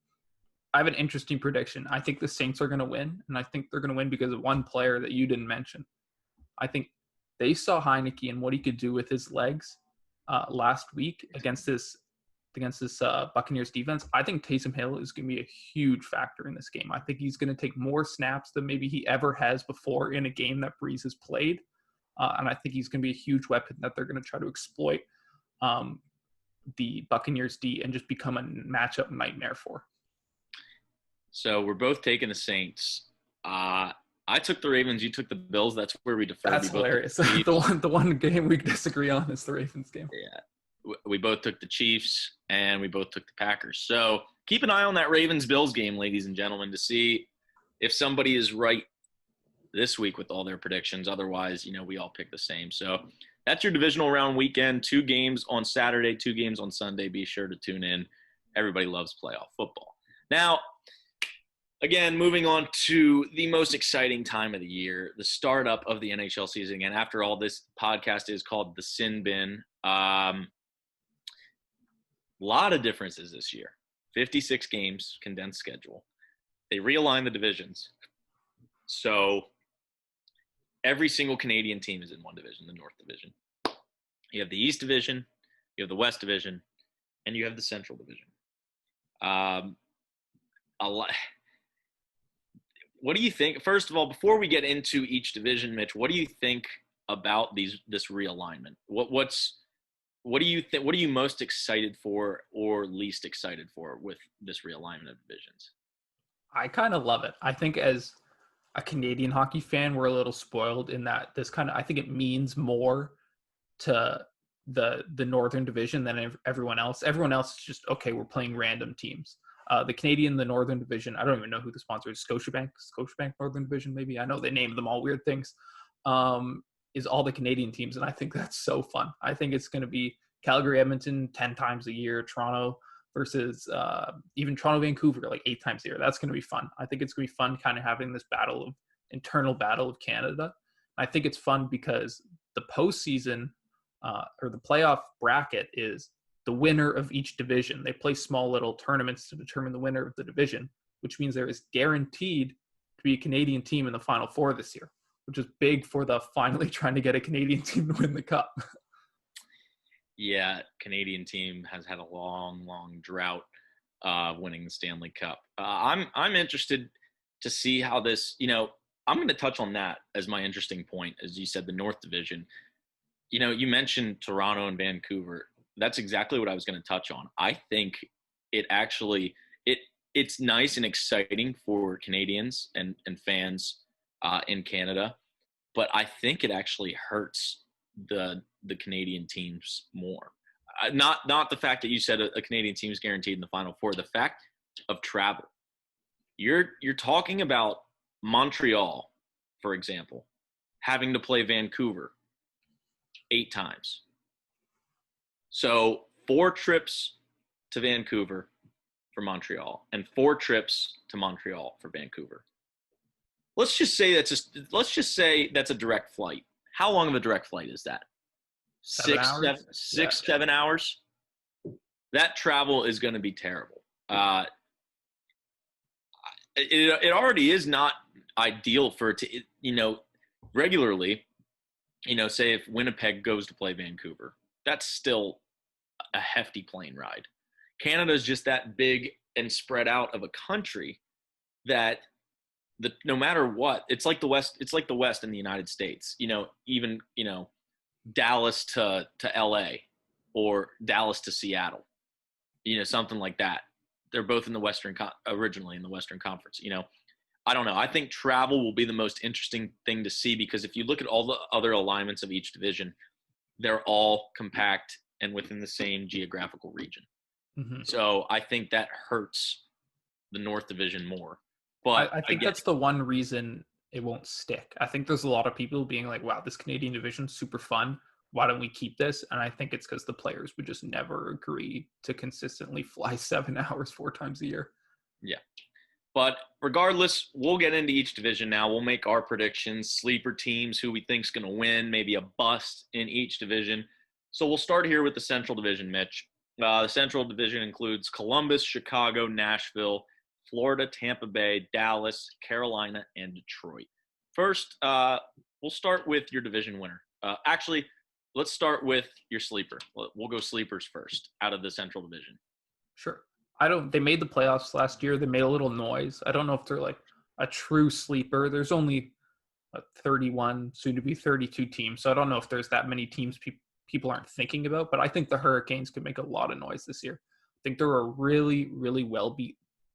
I have an interesting prediction. I think the Saints are going to win, and I think they're going to win because of one player that you didn't mention. I think they saw Heineke and what he could do with his legs last week against this Buccaneers defense. I think Taysom Hill is going to be a huge factor in this game. I think he's going to take more snaps than maybe he ever has before in a game that Brees has played. And I think he's going to be a huge weapon that they're going to try to exploit the Buccaneers D and just become a matchup nightmare for. So we're both taking the Saints. I took the Ravens. You took the Bills. That's where we deferred. That's hilarious. The one game we disagree on is the Ravens game. Yeah. We both took the Chiefs, and we both took the Packers. So keep an eye on that Ravens-Bills game, ladies and gentlemen, to see if somebody is right this week with all their predictions. Otherwise, we all pick the same. So that's your divisional round weekend. 2 games on Saturday, 2 games on Sunday. Be sure to tune in. Everybody loves playoff football. Now, again, moving on to the most exciting time of the year, the startup of the NHL season. Again, after all, this podcast is called The Sin Bin. Lot of differences this year. 56 games, condensed schedule. They realigned the divisions. So every single Canadian team is in one division, the North Division. You have the East Division, you have the West Division, and you have the Central Division. A lot. What do you think? First of all, before we get into each division, Mitch, what do you think about this realignment? What do you think? What are you most excited for or least excited for with this realignment of divisions? I kind of love it. I think as a Canadian hockey fan, we're a little spoiled in that I think it means more to the Northern Division than everyone else. Everyone else is just, okay, we're playing random teams. The Northern Division, I don't even know who the sponsor is, Scotiabank Northern Division, maybe. I know they named them all weird things. Is all the Canadian teams, and I think that's so fun. I think it's going to be Calgary, Edmonton 10 times a year, Toronto versus even Toronto, Vancouver like 8 times a year. That's going to be fun. I think it's going to be fun kind of having this internal battle of Canada. I think it's fun because the postseason or the playoff bracket is the winner of each division. They play small little tournaments to determine the winner of the division, which means there is guaranteed to be a Canadian team in the Final Four this year, which is big for the finally trying to get a Canadian team to win the cup. Yeah, Canadian team has had a long drought winning the Stanley Cup. I'm interested to see how this, I'm going to touch on that as my interesting point. As you said, the North Division, you mentioned Toronto and Vancouver. That's exactly what I was going to touch on. I think it's nice and exciting for Canadians and fans in Canada, but I think it actually hurts the Canadian teams more. Not the fact that you said a Canadian team is guaranteed in the Final Four. The fact of travel. You're talking about Montreal, for example, having to play Vancouver 8 times. So 4 trips to Vancouver for Montreal and 4 trips to Montreal for Vancouver. Let's just say that's a direct flight. How long of a direct flight is that? 7 hours? That travel is going to be terrible. It already is not ideal for it to, regularly, say if Winnipeg goes to play Vancouver, that's still a hefty plane ride. Canada is just that big and spread out of a country that no matter what, it's like the West in the United States, even, Dallas to LA or Dallas to Seattle, something like that. They're both in the originally in the Western Conference, I don't know. I think travel will be the most interesting thing to see because if you look at all the other alignments of each division, they're all compact and within the same geographical region. Mm-hmm. So I think that hurts the North Division more. But I think that's the one reason it won't stick. I think there's a lot of people being like, wow, this Canadian division is super fun. Why don't we keep this? And I think it's because the players would just never agree to consistently fly 7 hours 4 times a year. Yeah. But regardless, we'll get into each division now. We'll make our predictions, sleeper teams, who we think is going to win, maybe a bust in each division. So we'll start here with the Central Division, Mitch. The Central Division includes Columbus, Chicago, Nashville, Florida, Tampa Bay, Dallas, Carolina, and Detroit. First, we'll start with your division winner. Actually, let's start with your sleeper. We'll go sleepers first out of the Central Division. Sure. They made the playoffs last year. They made a little noise. I don't know if they're like a true sleeper. There's only 31, soon to be 32 teams. So I don't know if there's that many teams people aren't thinking about, but I think the Hurricanes could make a lot of noise this year. I think they're a really, really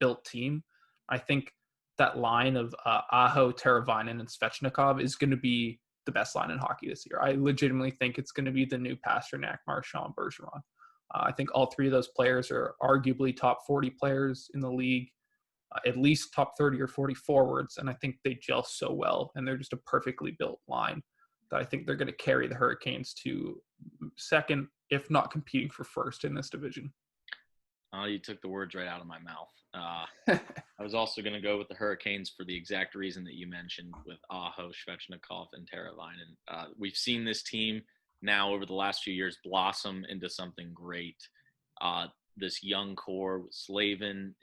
built team. I think that line of Aho, Teravainen, and Svechnikov is going to be the best line in hockey this year. I legitimately think it's going to be the new Pasternak, Marchand, Bergeron. I think all 3 of those players are arguably top 40 players in the league, at least top 30 or 40 forwards, and I think they gel so well, and they're just a perfectly built line that I think they're going to carry the Hurricanes to second, if not competing for first in this division. Oh, you took the words right out of my mouth. I was also going to go with the Hurricanes for the exact reason that you mentioned with Aho, Svechnikov, and Teravainen. We've seen this team now over the last few years blossom into something great. This young core with Slavin,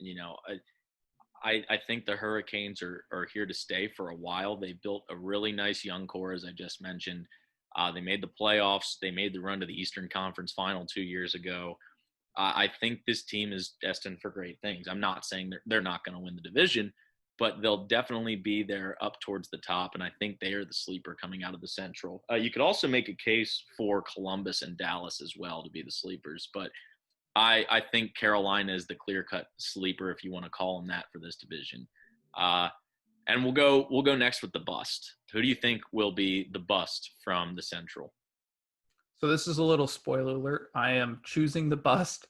I think the Hurricanes are here to stay for a while. They built a really nice young core, as I just mentioned. They made the playoffs. They made the run to the Eastern Conference Final 2 years ago. I think this team is destined for great things. I'm not saying they're not going to win the division, but they'll definitely be there up towards the top, and I think they are the sleeper coming out of the Central. You could also make a case for Columbus and Dallas as well to be the sleepers, but I think Carolina is the clear-cut sleeper, if you want to call them that, for this division. And we'll go next with the bust. Who do you think will be the bust from the Central? So this is a little spoiler alert. I am choosing the bust,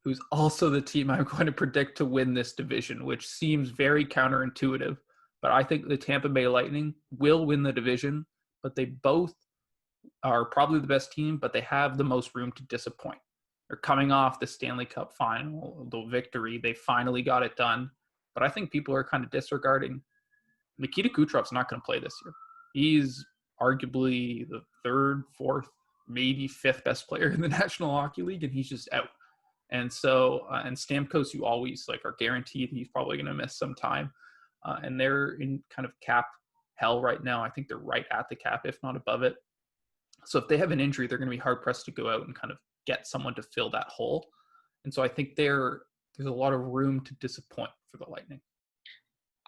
who's also the team I'm going to predict to win this division, which seems very counterintuitive. But I think the Tampa Bay Lightning will win the division, but they both are probably the best team, but they have the most room to disappoint. They're coming off the Stanley Cup final, the victory. They finally got it done. But I think people are kind of disregarding. Nikita Kucherov's not going to play this year. He's arguably the third, fourth, maybe fifth best player in the National Hockey League, and he's just out. And so, and Stamkos, you always are guaranteed he's probably going to miss some time. And they're in kind of cap hell right now. I think they're right at the cap, if not above it. So if they have an injury, they're going to be hard pressed to go out and kind of get someone to fill that hole. And so I think there's a lot of room to disappoint for the Lightning.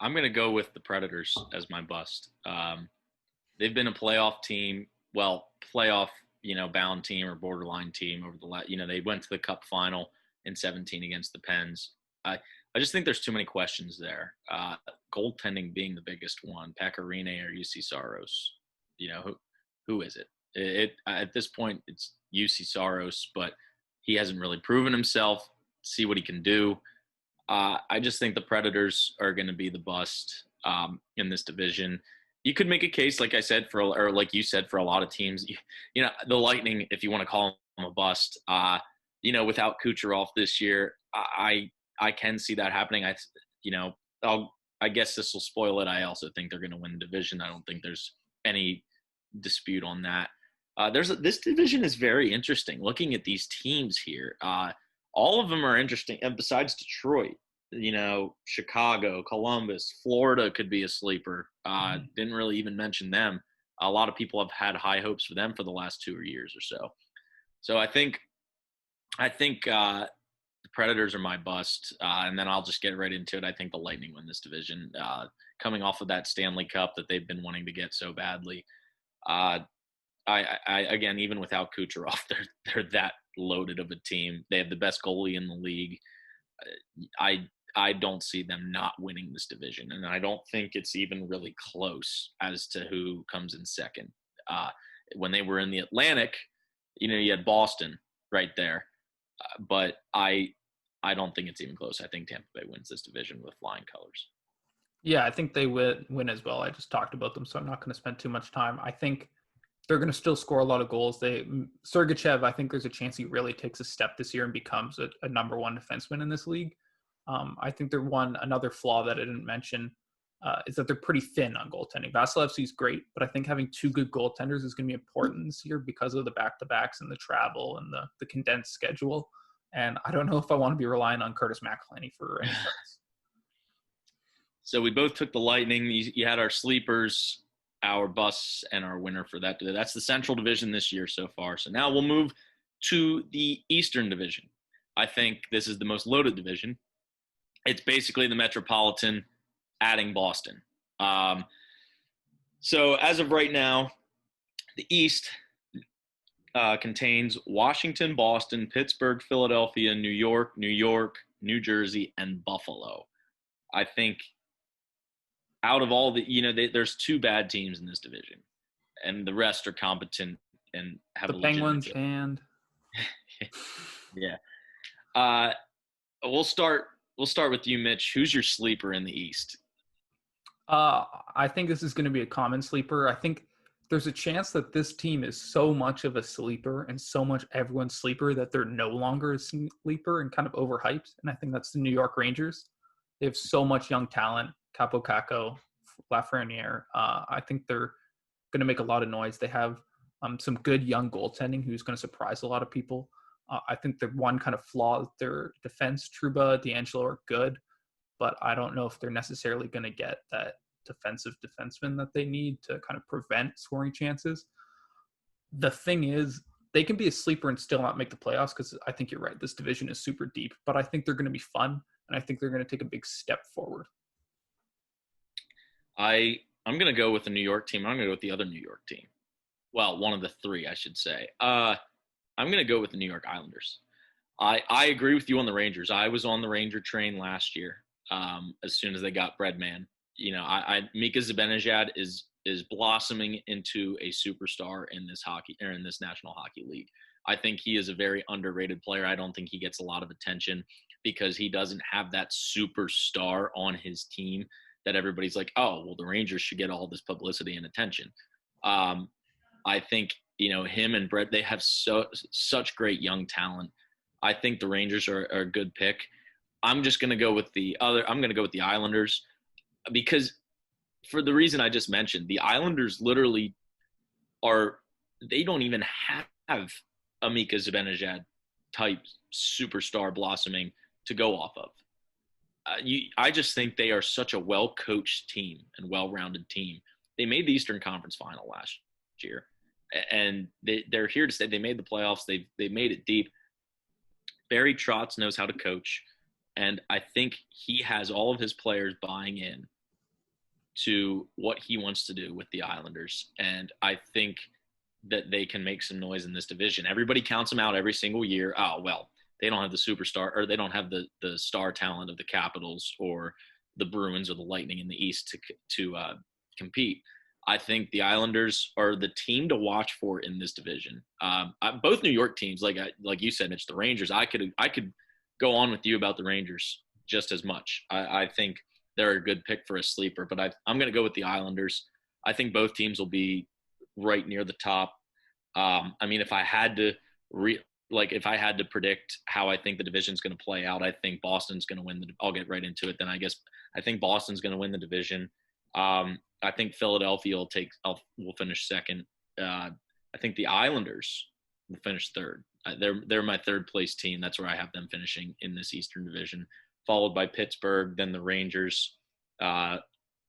I'm going to go with the Predators as my bust. They've been a playoff team, playoff, bound team or borderline team over the last, they went to the Cup final in 17 against the Pens. I just think there's too many questions there. Goaltending being the biggest one. Pecorine or UC Saros. Who is it? At this point, it's UC Saros, but he hasn't really proven himself. See what he can do. I just think the Predators are going to be the bust in this division. You could make a case, like I said, or like you said, for a lot of teams. The Lightning, if you want to call them a bust, without Kucherov this year, I can see that happening. I guess this will spoil it. I also think they're going to win the division. I don't think there's any dispute on that. This division is very interesting. Looking at these teams here, all of them are interesting. And besides Detroit, Chicago, Columbus, Florida could be a sleeper. Didn't really even mention them. A lot of people have had high hopes for them for the last 2 years or so. So I think the Predators are my bust, and then I'll just get right into it. I think the Lightning win this division, coming off of that Stanley Cup that they've been wanting to get so badly. I again, even without Kucherov, they're that loaded of a team. They have the best goalie in the league. I don't see them not winning this division, and I don't think it's even really close as to who comes in second. When they were in the Atlantic, you had Boston right there, but I don't think it's even close. I think Tampa Bay wins this division with flying colors. Yeah, I think they win as well. I just talked about them, so I'm not going to spend too much time. I think they're going to still score a lot of goals. Sergachev, I think there's a chance he really takes a step this year and becomes a number one defenseman in this league. I think another flaw that I didn't mention is that they're pretty thin on goaltending. Vasilevsky's great, but I think having two good goaltenders is going to be important this year because of the back-to-backs and the travel and the condensed schedule. And I don't know if I want to be relying on Curtis McElhinney for any starts. So we both took the Lightning. You had our sleepers, our busts, and our winner for that. That's the Central Division this year so far. So now we'll move to the Eastern Division. I think this is the most loaded division. It's basically the Metropolitan adding Boston. So as of right now, the East contains Washington, Boston, Pittsburgh, Philadelphia, New York, New Jersey, and Buffalo. I think out of all there's two bad teams in this division, and the rest are competent and have the Penguins and yeah. We'll start with you, Mitch. Who's your sleeper in the East? I think this is going to be a common sleeper. I think there's a chance that this team is so much of a sleeper and so much everyone's sleeper that they're no longer a sleeper and kind of overhyped. And I think that's the New York Rangers. They have so much young talent, Capo Caco, Lafreniere. I think they're going to make a lot of noise. They have some good young goaltending who's going to surprise a lot of people. I think the one kind of flaw is their defense. Trouba, D'Angelo are good, but I don't know if they're necessarily going to get that defensive defenseman that they need to kind of prevent scoring chances. The thing is, they can be a sleeper and still not make the playoffs because I think you're right. This division is super deep, but I think they're going to be fun, and I think they're going to take a big step forward. I'm going to go with the New York team. I'm going to go with the other New York team. Well, one of the three, I should say. I'm going to go with the New York Islanders. I agree with you on the Rangers. I was on the Ranger train last year. As soon as they got Breadman, Mika Zibanejad is blossoming into a superstar in this National Hockey League. I think he is a very underrated player. I don't think he gets a lot of attention because he doesn't have that superstar on his team that everybody's like, oh, well, the Rangers should get all this publicity and attention. I think, him and Brett, they have such great young talent. I think the Rangers are a good pick. I'm just going to go with the Islanders because for the reason I just mentioned, the Islanders literally they don't even have a Mika Zibanejad type superstar blossoming to go off of. I just think they are such a well-coached team and well-rounded team. They made the Eastern Conference Final last year, and they're here to stay. They made the playoffs. They made it deep. Barry Trotz knows how to coach, and I think he has all of his players buying in to what he wants to do with the Islanders, and I think that they can make some noise in this division. Everybody counts them out every single year. Oh, well, they don't have the superstar, or they don't have the star talent of the Capitals or the Bruins or the Lightning in the East to compete. I think the Islanders are the team to watch for in this division. Both New York teams, like you said, Mitch, the Rangers. I could go on with you about the Rangers just as much. I think they're a good pick for a sleeper, but I'm going to go with the Islanders. I think both teams will be right near the top. If I had to if I had to predict how I think the division's going to play out, I think Boston's going to win. I'll get right into it. Then I think Boston's going to win the division. I think Philadelphia will finish second. I think the Islanders will finish third. They're my third place team. That's where I have them finishing in this Eastern Division, followed by Pittsburgh, then the Rangers, then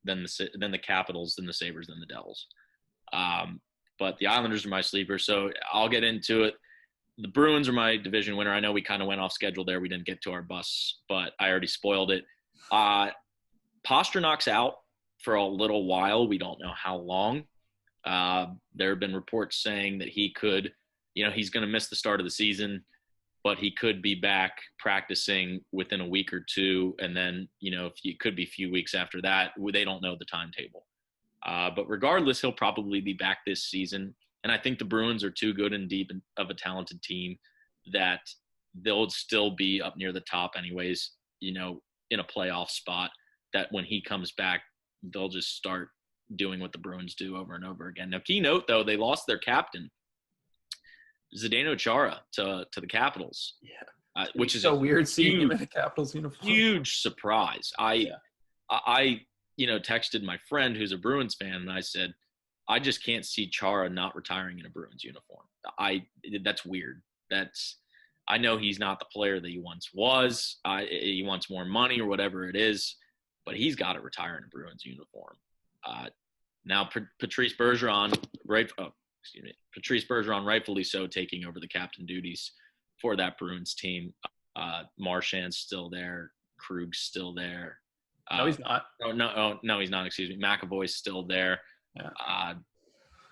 the Capitals, then the Sabres, then the Devils. But the Islanders are my sleeper, so I'll get into it. The Bruins are my division winner. I know we kind of went off schedule there. We didn't get to our bus, but I already spoiled it. Pasternak's out for a little while. We don't know how long. There have been reports saying that he could, he's going to miss the start of the season, but he could be back practicing within a week or two. And then, it could be a few weeks after that. They don't know the timetable. But regardless, he'll probably be back this season. And I think the Bruins are too good and deep of a talented team that they'll still be up near the top anyways, in a playoff spot, that when he comes back, they'll just start doing what the Bruins do over and over again. Now, key note, though, they lost their captain, Zdeno Chara, to the Capitals. Yeah. Which is so weird seeing him in a Capitals uniform. Huge surprise. I texted my friend who's a Bruins fan, and I said, I just can't see Chara not retiring in a Bruins uniform. That's weird. I know he's not the player that he once was. He wants more money or whatever it is, but he's got to retire in a Bruins uniform. Now Patrice Bergeron, rightfully so, taking over the captain duties for that Bruins team. Marchand's still there. Krug's still there. No, he's not. No, he's not. Excuse me. McAvoy's still there. Yeah.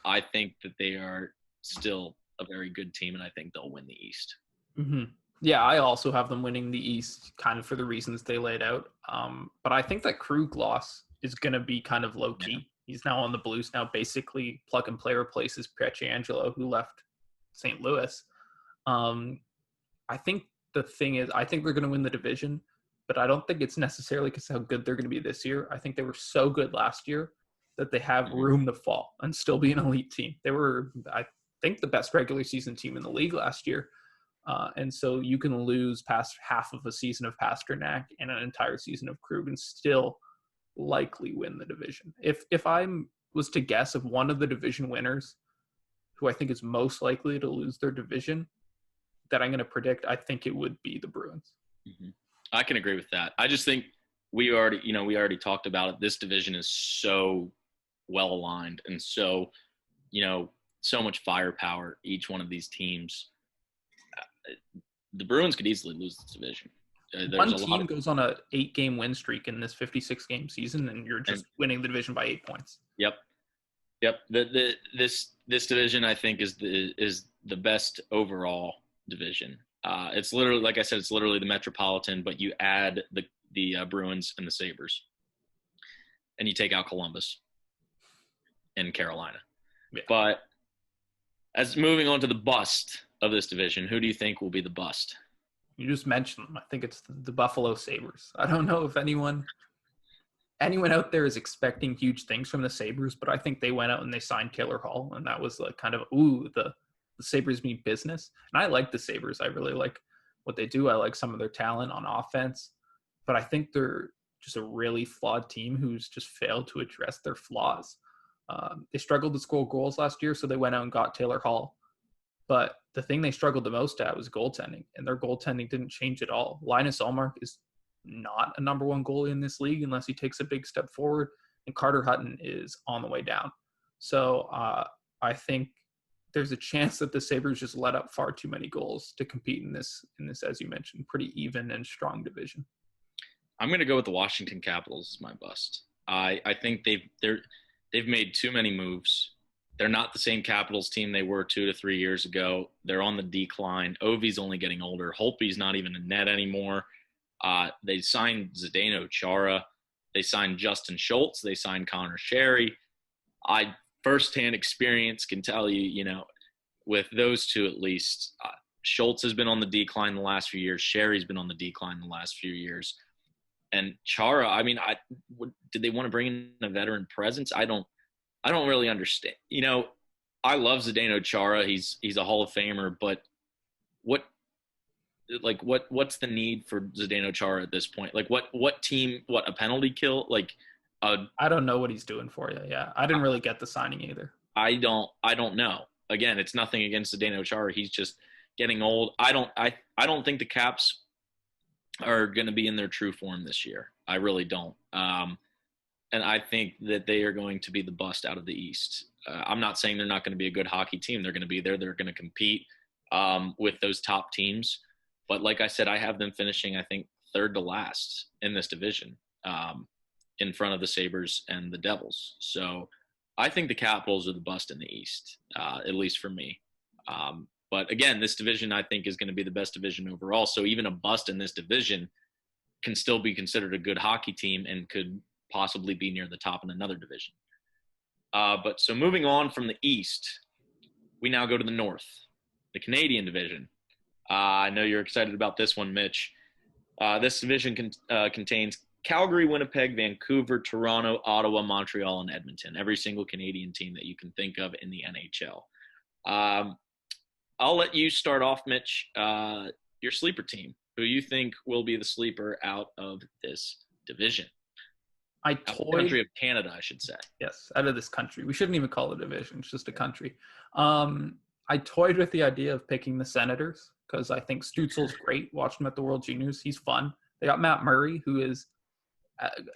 I think that they are still a very good team, and I think they'll win the East. Mm-hmm. Yeah, I also have them winning the East, kind of for the reasons they laid out. But I think that Krug loss is going to be kind of low key. Yeah. He's now on the Blues. Now, basically, plug and play replaces Pietrangelo, who left St. Louis. I think the thing is, I think they're going to win the division, but I don't think it's necessarily because how good they're going to be this year. I think they were so good last year that they have room to fall and still be an elite team. They were, I think, the best regular season team in the league last year. And so you can lose past half of a season of Pasternak and an entire season of Krug and still likely win the division. If I was to guess of one of the division winners who I think is most likely to lose their division that I'm going to predict, I think it would be the Bruins. Mm-hmm. I can agree with that. I just think we already talked about it. This division is so well aligned and so much firepower, each one of these teams. The Bruins could easily lose this division. One team goes on a 8-game win streak in this 56-game season, and you're just winning the division by 8 points. Yep. This division, I think, is the best overall division. It's literally, like I said, it's literally the Metropolitan, but you add the Bruins and the Sabres, and you take out Columbus and Carolina. Yeah. But as moving on to the bust of this division, who do you think will be the bust? You just mentioned them. I think it's the Buffalo Sabres. I don't know if anyone out there is expecting huge things from the Sabres, but I think they went out and they signed Taylor Hall, and that was like kind of, the Sabres mean business. And I like the Sabres. I really like what they do. I like some of their talent on offense, but I think they're just a really flawed team who's just failed to address their flaws. They struggled to score goals last year, so they went out and got Taylor Hall. But the thing they struggled the most at was goaltending, and their goaltending didn't change at all. Linus Ullmark is not a number one goalie in this league unless he takes a big step forward, and Carter Hutton is on the way down. So I think there's a chance that the Sabres just let up far too many goals to compete in this, as you mentioned, pretty even and strong division. I'm going to go with the Washington Capitals as my bust. I think they've made too many moves. They're not the same Capitals team they were 2 to 3 years ago. They're on the decline. Ovi's only getting older. Holtby's not even in net anymore. They signed Zdeno Chara. They signed Justin Schultz. They signed Connor Sherry. I firsthand experience can tell you, with those two at least, Schultz has been on the decline the last few years. Sherry's been on the decline the last few years. And Chara, did they want to bring in a veteran presence? I don't really understand. I love Zdeno Chara. He's a Hall of Famer, but what's the need for Zdeno Chara at this point? Like what team, a penalty kill? I don't know what he's doing for you. Yeah. I didn't really get the signing either. I don't know. Again, it's nothing against Zdeno Chara. He's just getting old. I don't think the Caps are going to be in their true form this year. I really don't. And I think that they are going to be the bust out of the East. I'm not saying they're not going to be a good hockey team. They're going to be there. They're going to compete with those top teams. But like I said, I have them finishing, I think, third to last in this division in front of the Sabres and the Devils. So I think the Capitals are the bust in the East, at least for me. But again, this division, I think, is going to be the best division overall. So even a bust in this division can still be considered a good hockey team and could possibly be near the top in another division. But so moving on from the East, we now go to the North, the Canadian division. I know you're excited about this one, Mitch. This division contains Calgary, Winnipeg, Vancouver, Toronto, Ottawa, Montreal, and Edmonton. Every single Canadian team that you can think of in the NHL. I'll let you start off, Mitch. Your sleeper team, who you think will be the sleeper out of this division. Country of Canada, I should say. Yes, out of this country. We shouldn't even call it a division. It's just a country. I toyed with the idea of picking the Senators because I think Stützle's great. Watched him at the World Juniors. He's fun. They got Matt Murray, who is,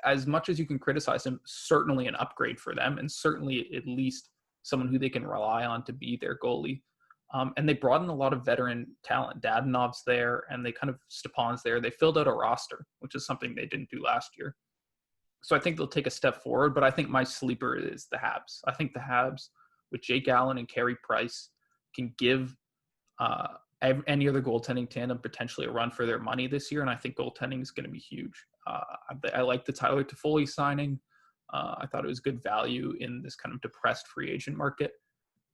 as much as you can criticize him, certainly an upgrade for them and certainly at least someone who they can rely on to be their goalie. And they brought in a lot of veteran talent. Dadonov's there, and Stepan's there. They filled out a roster, which is something they didn't do last year. So I think they'll take a step forward, but I think my sleeper is the Habs. I think the Habs, with Jake Allen and Carey Price, can give any other goaltending tandem potentially a run for their money this year, and I think goaltending is going to be huge. I like the Tyler Toffoli signing. I thought it was good value in this kind of depressed free agent market.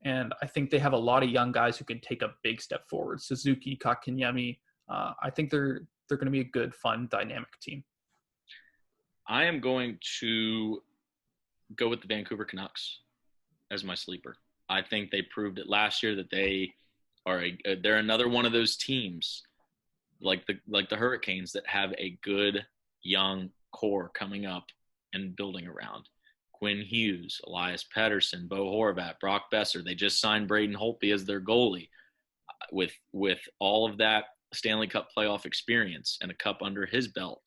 And I think they have a lot of young guys who can take a big step forward. Suzuki, Kotkaniemi. I think they're going to be a good, fun, dynamic team. I am going to go with the Vancouver Canucks as my sleeper. I think they proved it last year that they're another one of those teams like the Hurricanes that have a good young core coming up and building around. Quinn Hughes, Elias Pettersson, Bo Horvat, Brock Besser. They just signed Braden Holtby as their goalie. With all of that Stanley Cup playoff experience and a cup under his belt,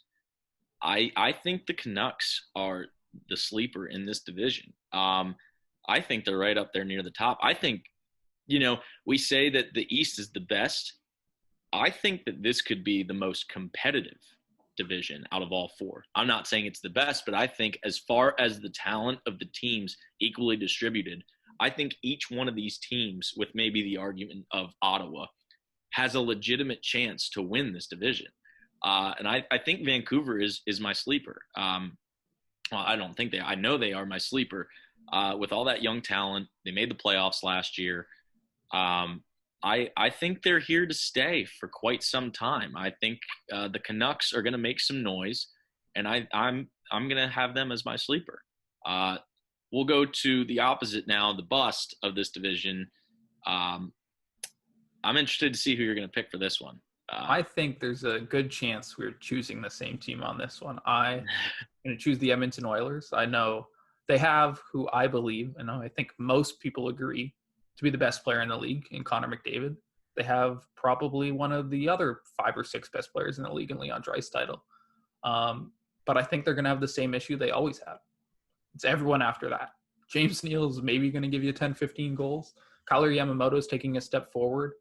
I think the Canucks are the sleeper in this division. I think they're right up there near the top. I think, we say that the East is the best. I think that this could be the most competitive division out of all four. I'm not saying it's the best, but I think as far as the talent of the teams equally distributed, I think each one of these teams, with maybe the argument of Ottawa, has a legitimate chance to win this division. And I think Vancouver is my sleeper. Well, I don't think I know they are my sleeper. With all that young talent, they made the playoffs last year. I think they're here to stay for quite some time. I think the Canucks are going to make some noise, and I'm going to have them as my sleeper. We'll go to the opposite now, the bust of this division. I'm interested to see who you're going to pick for this one. I think there's a good chance we're choosing the same team on this one. I'm going to choose the Edmonton Oilers. I know they have who I believe, and I think most people agree, to be the best player in the league in Connor McDavid. They have probably one of the other 5 or 6 best players in the league in Leon Draisaitl. But I think they're going to have the same issue they always have. It's everyone after that. James Neal is maybe going to give you 10, 15 goals. Kailer Yamamoto is taking a step forward.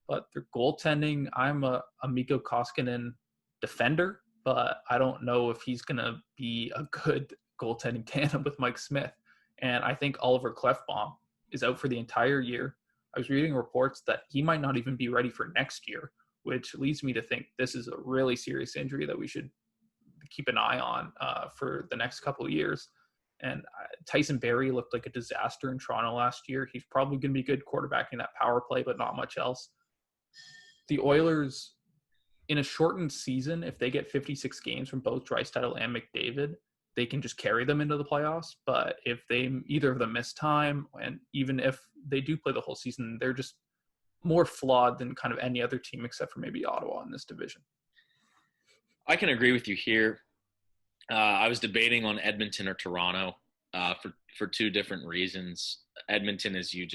But their goaltending, I'm a Mikko Koskinen defender, but I don't know if he's going to be a good goaltending tandem with Mike Smith. And I think Oliver Klefbom is out for the entire year. I was reading reports that he might not even be ready for next year, which leads me to think this is a really serious injury that we should keep an eye on for the next couple of years. And Tyson Barrie looked like a disaster in Toronto last year. He's probably going to be good quarterbacking that power play, but not much else. The Oilers, in a shortened season, if they get 56 games from both Draisaitl and McDavid, they can just carry them into the playoffs. But if either of them miss time, and even if they do play the whole season, they're just more flawed than kind of any other team except for maybe Ottawa in this division. I can agree with you here. I was debating on Edmonton or Toronto for 2 different reasons. Edmonton is you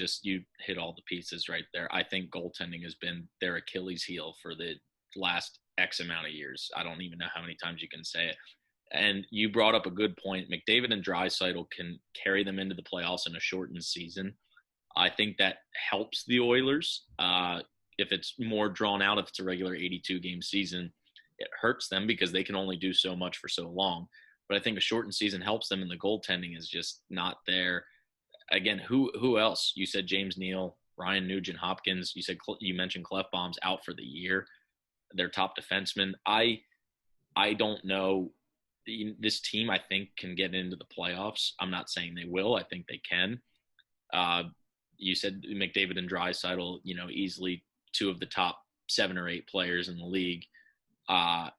hit all the pieces right there. I think goaltending has been their Achilles heel for the last X amount of years. I don't even know how many times you can say it. And you brought up a good point. McDavid and Draisaitl can carry them into the playoffs in a shortened season. I think that helps the Oilers. If it's more drawn out, if it's a regular 82-game season, it hurts them because they can only do so much for so long. But I think a shortened season helps them, and the goaltending is just not there. Again, who else? You said James Neal, Ryan Nugent-Hopkins. You mentioned Klefbom's out for the year. Their top defenseman. I don't know. This team, I think, can get into the playoffs. I'm not saying they will. I think they can. You said McDavid and Draisaitl, easily 2 of the top 7 or 8 players in the league. I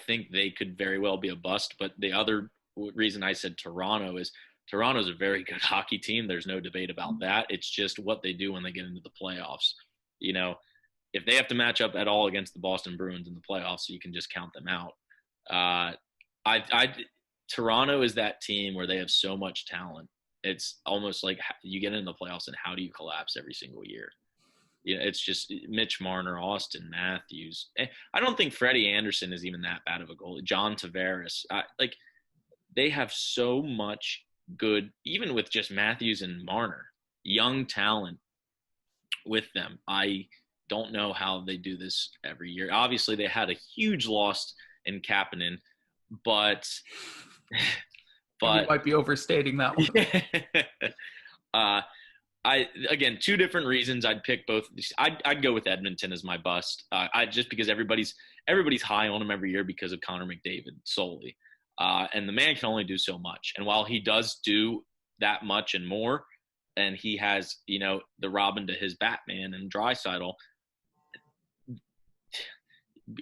think they could very well be a bust. But the other reason I said Toronto is Toronto's a very good hockey team. There's no debate about that. It's just what they do when they get into the playoffs. If they have to match up at all against the Boston Bruins in the playoffs, you can just count them out. Toronto is that team where they have so much talent. It's almost like you get into the playoffs and how do you collapse every single year? It's just Mitch Marner, Austin Matthews. I don't think Freddie Anderson is even that bad of a goalie. John Tavares. They have so much good, even with just Matthews and Marner, young talent with them. I don't know how they do this every year. Obviously, they had a huge loss in Kapanen, but You might be overstating that one. Again, 2 different reasons. I'd pick both of these. I'd go with Edmonton as my bust. Just because everybody's high on him every year because of Connor McDavid solely, and the man can only do so much. And while he does do that much and more, and he has the Robin to his Batman and Draisaitl,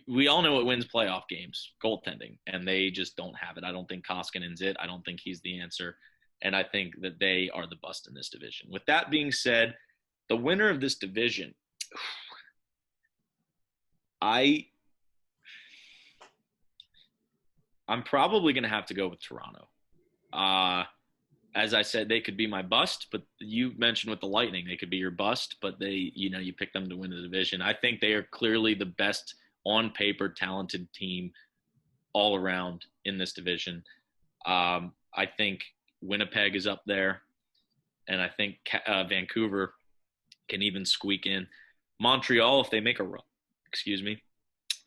we all know what wins playoff games, goaltending, and they just don't have it. I don't think Koskinen's it. I don't think he's the answer. And I think that they are the bust in this division. With that being said, the winner of this division, I'm probably going to have to go with Toronto. As I said, they could be my bust, but you mentioned with the Lightning, they could be your bust, but you pick them to win the division. I think they are clearly the best on paper talented team all around in this division. I think Winnipeg is up there, and I think Vancouver can even squeak in. Montreal, if they make a run, if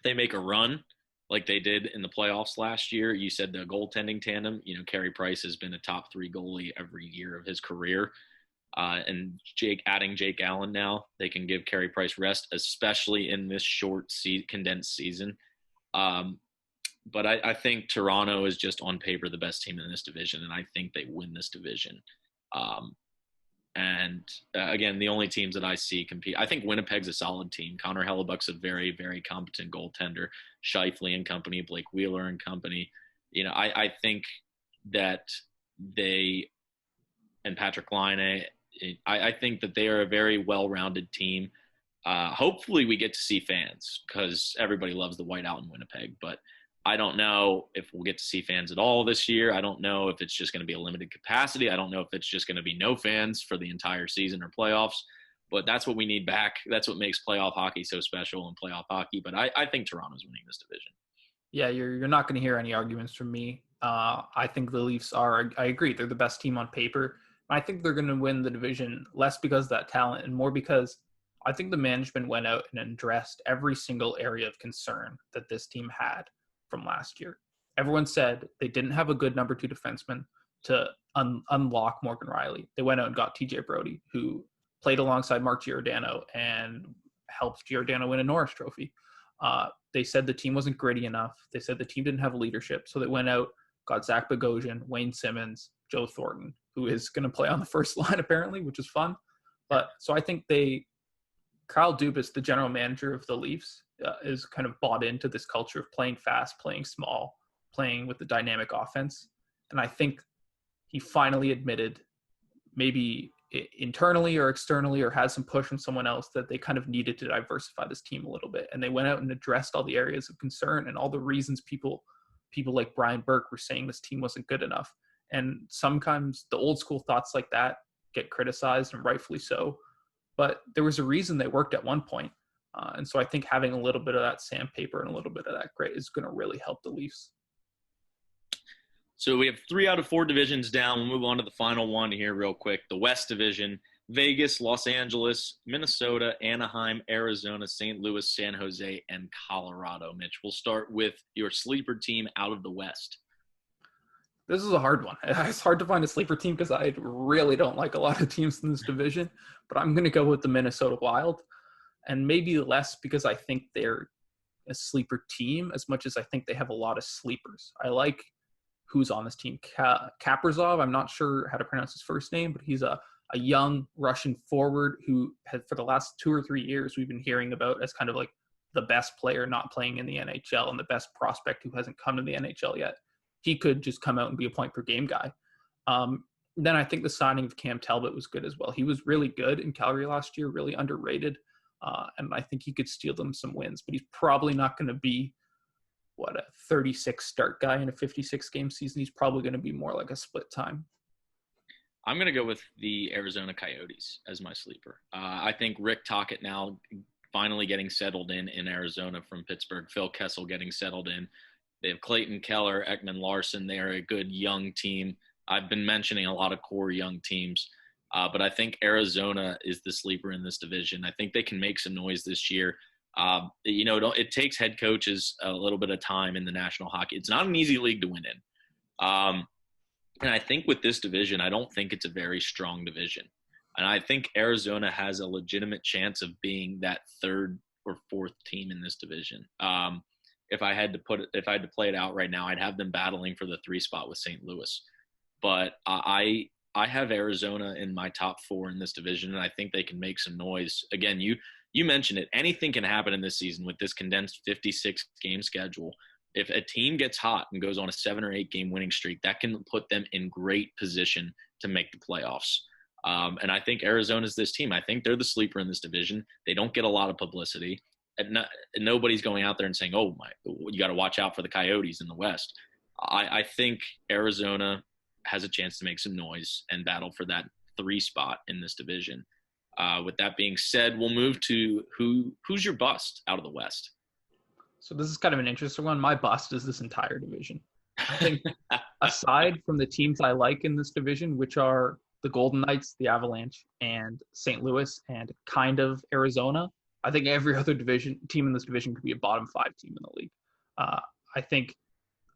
they make a run like they did in the playoffs last year, you said the goaltending tandem, Carey Price has been a top 3 goalie every year of his career. And adding Jake Allen now, they can give Carey Price rest, especially in this short condensed season. But I think Toronto is just on paper the best team in this division, and I think they win this division. Again, the only teams that I see compete, I think Winnipeg's a solid team. Connor Hellebuck's a very, very competent goaltender. Scheifele and company, Blake Wheeler and company. I think that and Patrick Laine, I think that they are a very well-rounded team. Hopefully we get to see fans because everybody loves the whiteout in Winnipeg, but I don't know if we'll get to see fans at all this year. I don't know if it's just going to be a limited capacity. I don't know if it's just going to be no fans for the entire season or playoffs, but that's what we need back. That's what makes playoff hockey so special in playoff hockey. But I think Toronto's winning this division. Yeah, you're not going to hear any arguments from me. I think the Leafs I agree, they're the best team on paper. I think they're going to win the division less because of that talent and more because I think the management went out and addressed every single area of concern that this team had from last year. Everyone said they didn't have a good number 2 defenseman to unlock Morgan Rielly. They went out and got TJ Brody, who played alongside Mark Giordano and helped Giordano win a Norris Trophy. They said the team wasn't gritty enough. They said the team didn't have leadership. So they went out, got Zach Bogosian, Wayne Simmons, Joe Thornton, who is going to play on the first line apparently, which is fun. But so I think Kyle Dubas, the general manager of the Leafs, is kind of bought into this culture of playing fast, playing small, playing with the dynamic offense. And I think he finally admitted, maybe internally or externally, or had some push from someone else, that they kind of needed to diversify this team a little bit. And they went out and addressed all the areas of concern and all the reasons people like Brian Burke were saying this team wasn't good enough. And sometimes the old school thoughts like that get criticized, and rightfully so. But there was a reason they worked at one point. And so I think having a little bit of that sandpaper and a little bit of that grit is going to really help the Leafs. So we have 3 out of 4 divisions down. We'll move on to the final one here real quick. The West Division: Vegas, Los Angeles, Minnesota, Anaheim, Arizona, St. Louis, San Jose, and Colorado. Mitch, we'll start with your sleeper team out of the West. This is a hard one. It's hard to find a sleeper team because I really don't like a lot of teams in this division, but I'm going to go with the Minnesota Wild, and maybe less because I think they're a sleeper team as much as I think they have a lot of sleepers. I like who's on this team. Kaprizov, I'm not sure how to pronounce his first name, but he's a young Russian forward who had, for the last 2 or 3 years, we've been hearing about as kind of like the best player not playing in the NHL and the best prospect who hasn't come to the NHL yet. He could just come out and be a point per game guy. Then I think the signing of Cam Talbot was good as well. He was really good in Calgary last year, really underrated. And I think he could steal them some wins, but he's probably not going to be a 36 start guy in a 56 game season. He's probably going to be more like a split time. I'm going to go with the Arizona Coyotes as my sleeper. I think Rick Tocchet now finally getting settled in Arizona from Pittsburgh. Phil Kessel getting settled in. They have Clayton Keller, Ekman Larson. They are a good young team. I've been mentioning a lot of core young teams, but I think Arizona is the sleeper in this division. I think they can make some noise this year. It takes head coaches a little bit of time in the National Hockey. It's not an easy league to win in. And I think with this division, I don't think it's a very strong division. And I think Arizona has a legitimate chance of being that 3rd or 4th team in this division. If I had to play it out right now, I'd have them battling for the 3 spot with St. Louis. But I have Arizona in my top 4 in this division, and I think they can make some noise. Again, you mentioned it. Anything can happen in this season with this condensed 56 game schedule. If a team gets hot and goes on a 7 or 8 game winning streak, that can put them in great position to make the playoffs. And I think Arizona's this team. I think they're the sleeper in this division. They don't get a lot of publicity. And nobody's going out there and saying, you got to watch out for the Coyotes in the West. I think Arizona has a chance to make some noise and battle for that 3 spot in this division. With that being said, we'll move to who's your bust out of the West? So this is kind of an interesting one. My bust is this entire division. I think aside from the teams I like in this division, which are the Golden Knights, the Avalanche, and St. Louis, and kind of Arizona, I think every other team in this division could be a bottom 5 team in the league. I think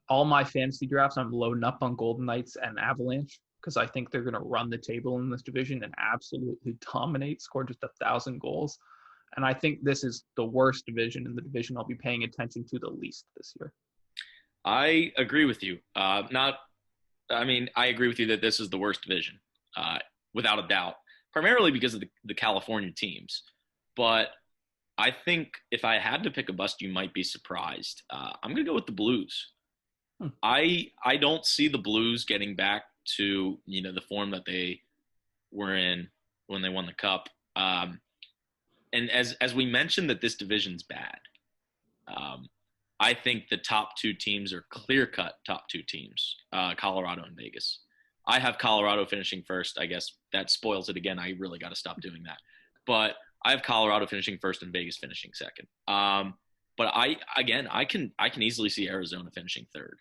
all my fantasy drafts, I'm loading up on Golden Knights and Avalanche because I think they're going to run the table in this division and absolutely dominate, score just 1,000 goals. And I think this is the worst division in the division I'll be paying attention to the least this year. I agree with you. I agree with you that this is the worst division, without a doubt, primarily because of the California teams. But I think if I had to pick a bust, you might be surprised. I'm going to go with the Blues. I don't see the Blues getting back to, the form that they were in when they won the Cup. And as we mentioned that this division's bad, I think the top 2 teams are clear-cut top 2 teams, Colorado and Vegas. I have Colorado finishing first. I guess that spoils it again. I really got to stop doing that. But I have Colorado finishing first and Vegas finishing second. But I can easily see Arizona finishing third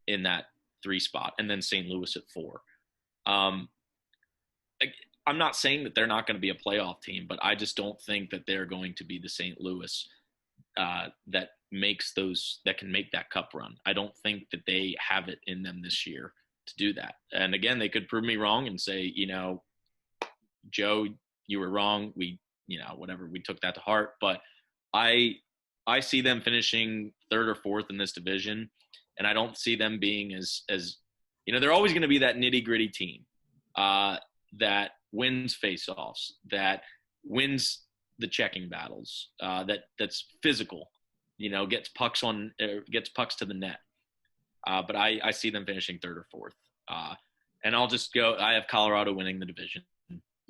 in that 3 spot, and then St. Louis at 4. I'm not saying that they're not going to be a playoff team, but I just don't think that they're going to be the St. Louis that can make that cup run. I don't think that they have it in them this year to do that. And again, they could prove me wrong and say, Joe, you were wrong. We took that to heart. But I see them finishing 3rd or 4th in this division, and I don't see them being as they're always going to be that nitty-gritty team that wins face-offs, that wins the checking battles, that's physical, gets pucks to the net. But I see them finishing 3rd or 4th. And I'll just go. I have Colorado winning the division.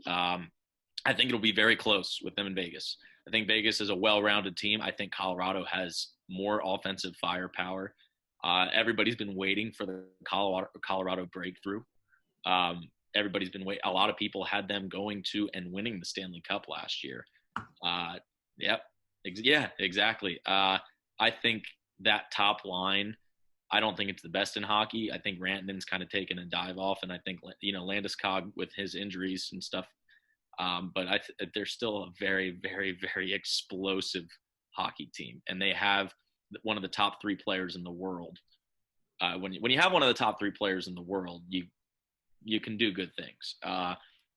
I think it'll be very close with them in Vegas. I think Vegas is a well-rounded team. I think Colorado has more offensive firepower. Everybody's been waiting for the Colorado breakthrough. Everybody's been waiting. A lot of people had them going to and winning the Stanley Cup last year. Exactly. I think that top line, I don't think it's the best in hockey. I think Rantanen's kind of taken a dive off, and I think, Landeskog with his injuries and stuff. But they're still a very, very, very explosive hockey team, and they have one of the top 3 players in the world. When you have one of the top 3 players in the world, you can do good things.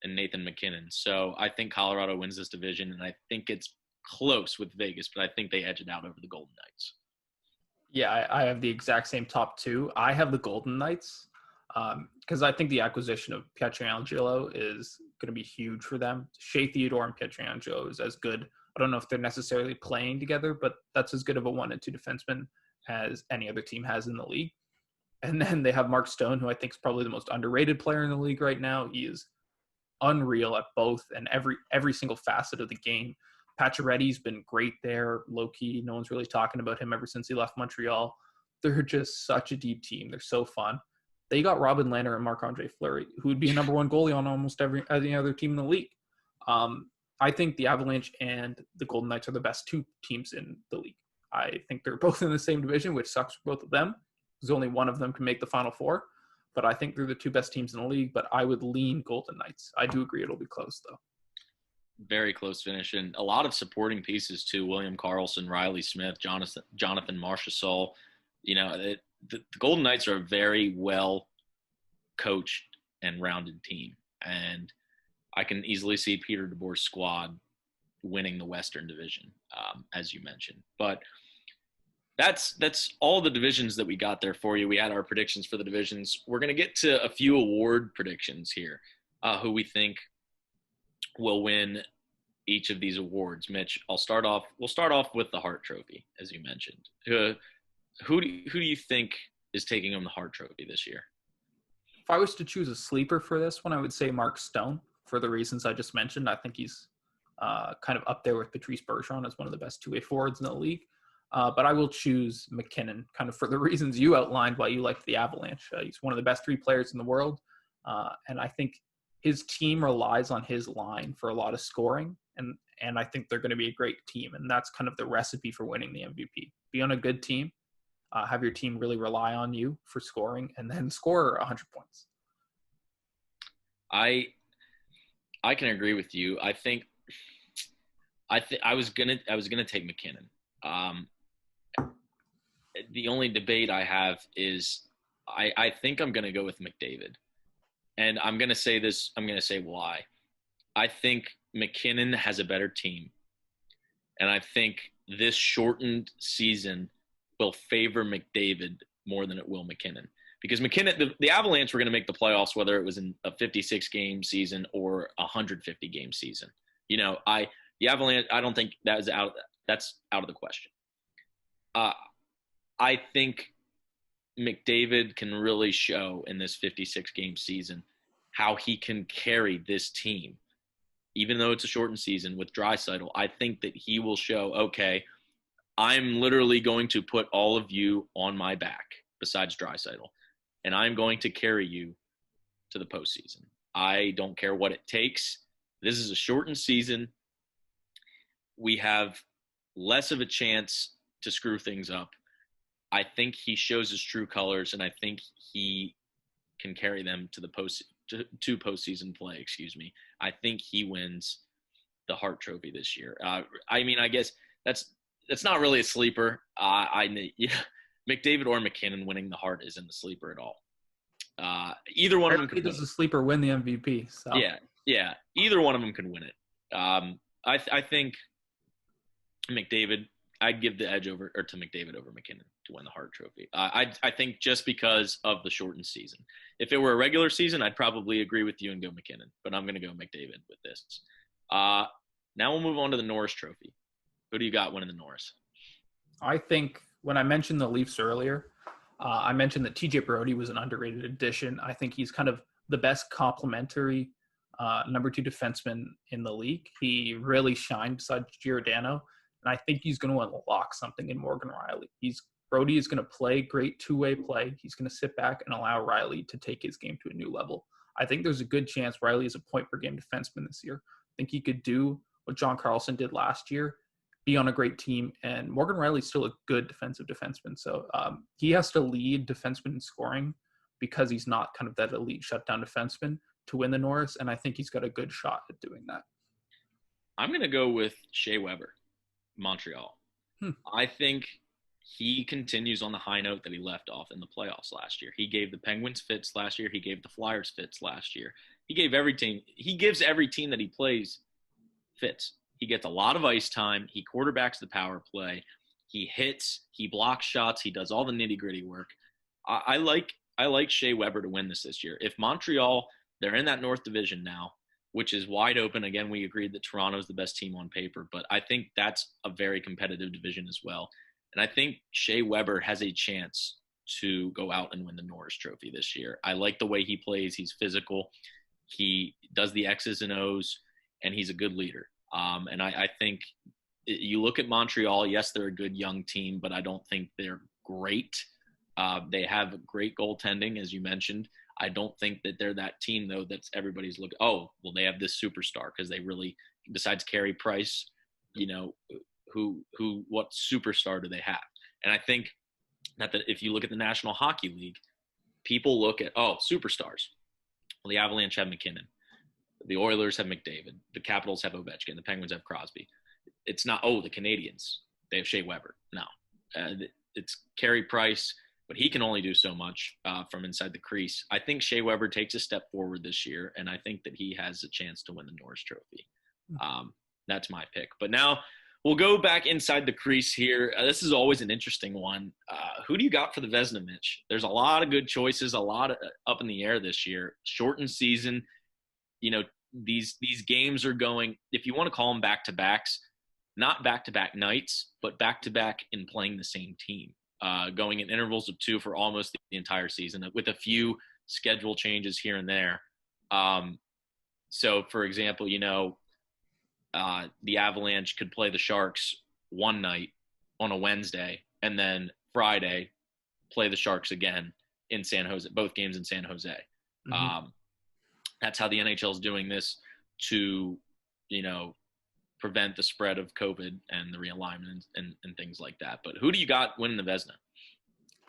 And Nathan McKinnon. So I think Colorado wins this division, and I think it's close with Vegas, but I think they edge it out over the Golden Knights. Yeah, I have the exact same top 2. I have the Golden Knights because I think the acquisition of Pietrangelo is going to be huge for them. Shea Theodore and Pietrangelo is as good. I don't know if they're necessarily playing together, but that's as good of a 1 and 2 defenseman as any other team has in the league. And then they have Mark Stone, who I think is probably the most underrated player in the league right now. He is unreal at both and every single facet of the game. Pacioretty's been great there, low-key. No one's really talking about him ever since he left Montreal. They're just such a deep team. They're so fun. They got Robin Lehner and Marc-Andre Fleury, who would be a number 1 goalie on almost any other team in the league. I think the Avalanche and the Golden Knights are the best 2 teams in the league. I think they're both in the same division, which sucks for both of them, because only one of them can make the Final 4. But I think they're the 2 best teams in the league, but I would lean Golden Knights. I do agree it'll be close, though. Very close finish, and a lot of supporting pieces, too. William Karlsson, Riley Smith, Jonathan Marchessault. The Golden Knights are a very well-coached and rounded team, and I can easily see Peter DeBoer's squad winning the Western Division, as you mentioned. But that's all the divisions that we got there for you. We had our predictions for the divisions. We're going to get to a few award predictions here, who we think will win each of these awards. Mitch, we'll start off with the Hart Trophy, as you mentioned. Who do you think is taking home the Hart Trophy this year? If I was to choose a sleeper for this one, I would say Mark Stone, for the reasons I just mentioned. I think he's kind of up there with Patrice Bergeron as one of the best 2-way forwards in the league. But I will choose McKinnon kind of for the reasons you outlined why you liked the Avalanche. He's one of the best 3 players in the world. And I think his team relies on his line for a lot of scoring. And I think they're going to be a great team. And that's kind of the recipe for winning the MVP. Be on a good team, have your team really rely on you for scoring, and then score 100 points. I can agree with you. I think I was gonna take McKinnon. The only debate I have is I think I'm gonna go with McDavid, and I'm gonna say this. I'm gonna say why. I think McKinnon has a better team, and I think this shortened season will favor McDavid more than it will McKinnon. Because McKinnon, the Avalanche were going to make the playoffs whether it was in a 56-game season or a 150-game season. The Avalanche, I don't think that's out of the question. I think McDavid can really show in this 56-game season how he can carry this team. Even though it's a shortened season with Draisaitl, I think that he will show, okay, I'm literally going to put all of you on my back besides Draisaitl, and I'm going to carry you to the postseason. I don't care what it takes. This is a shortened season. We have less of a chance to screw things up. I think he shows his true colors, and I think he can carry them to the postseason play. I think he wins the Hart Trophy this year. I guess that's not really a sleeper. McDavid or McKinnon winning the Hart isn't a sleeper at all. Either one of them could. Does a sleeper win the MVP? So. Yeah. Either one of them can win it. I think McDavid. I'd give the edge to McDavid over McKinnon to win the Hart Trophy. I think just because of the shortened season. If it were a regular season, I'd probably agree with you and go McKinnon, but I'm going to go McDavid with this. Now we'll move on to the Norris Trophy. Who do you got winning the Norris? I think when I mentioned the Leafs earlier, I mentioned that TJ Brodie was an underrated addition. I think he's kind of the best complementary number 2 defenseman in the league. He really shined besides Giordano. And I think he's going to unlock something in Morgan Rielly. Brodie is going to play great two-way play. He's going to sit back and allow Rielly to take his game to a new level. I think there's a good chance Rielly is a point-per-game defenseman this year. I think he could do what John Carlson did last year, be on a great team. And Morgan Rielly's still a good defensive defenseman. So he has to lead defenseman in scoring because he's not kind of that elite shutdown defenseman to win the Norris. And I think he's got a good shot at doing that. I'm going to go with Shea Weber. Montreal. I think he continues on the high note that he left off in the playoffs last year. He gave the Penguins fits last year. He gave the Flyers fits last year. He gives every team that he plays fits. He gets a lot of ice time. He quarterbacks the power play. He hits. He blocks shots. He does all the nitty-gritty work. I like Shea Weber to win this year. If Montreal, they're in that North Division now, which is wide open. Again, we agreed that Toronto's the best team on paper, but I think that's a very competitive division as well. And I think Shea Weber has a chance to go out and win the Norris Trophy this year. I like the way he plays. He's physical. He does the X's and O's, and he's a good leader. And I think you look at Montreal, yes, they're a good young team, but I don't think they're great. They have great goaltending, as you mentioned. I don't think that they're that team, though, that's everybody's looking, they have this superstar because they really, besides Carey Price, what superstar do they have? And I think that if you look at the National Hockey League, people look at, superstars. Well, the Avalanche have McKinnon. The Oilers have McDavid. The Capitals have Ovechkin. The Penguins have Crosby. It's not, the Canadians, they have Shea Weber. No, it's Carey Price, but he can only do so much from inside the crease. I think Shea Weber takes a step forward this year, and I think that he has a chance to win the Norris Trophy. That's my pick. But now we'll go back inside the crease here. This is always an interesting one. Who do you got for the Vezina, Mitch? There's a lot of good choices, a lot up in the air this year. Shortened season. These games are going, if you want to call them back-to-backs, not back-to-back nights, but back-to-back in playing the same team. Going in intervals of 2 for almost the entire season with a few schedule changes here and there. So, for example, the Avalanche could play the Sharks one night on a Wednesday and then Friday play the Sharks again in San Jose, both games in San Jose. Mm-hmm. That's how the NHL is doing this to, prevent the spread of COVID and the realignment and things like that. But who do you got winning the Vezina?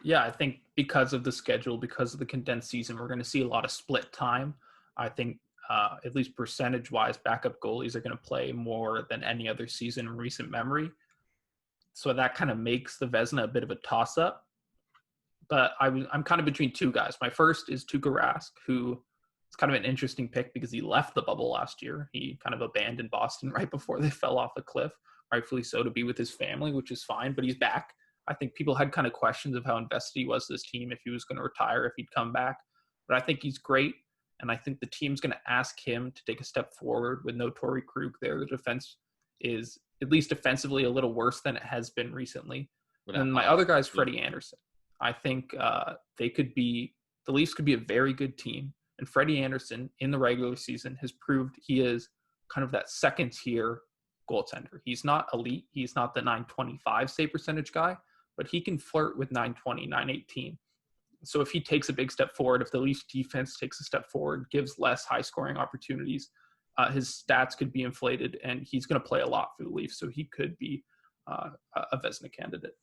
Yeah, I think because of the schedule, because of the condensed season, we're going to see a lot of split time. I think at least percentage-wise, backup goalies are going to play more than any other season in recent memory. So that kind of makes the Vezina a bit of a toss-up. But I'm kind of between two guys. My first is Tuukka Rask, who is kind of an interesting pick because he left the bubble last year. He kind of abandoned Boston right before they fell off the cliff, rightfully so, to be with his family, which is fine, but he's back. I think people had kind of questions of how invested he was in this team, if he was going to retire, if he'd come back. But I think he's great, and I think the team's going to ask him to take a step forward with no Torrey Krug there. The defense is, at least defensively, a little worse than it has been recently. And my other guy is Freddie Anderson. I think the Leafs could be a very good team. And Freddie Anderson in the regular season has proved he is kind of that second tier goaltender. He's not elite. He's not the 925 save percentage guy, but he can flirt with 920, 918. So if he takes a big step forward, if the Leafs defense takes a step forward, gives less high scoring opportunities, his stats could be inflated, and he's going to play a lot for the Leafs. So he could be a Vezina candidate.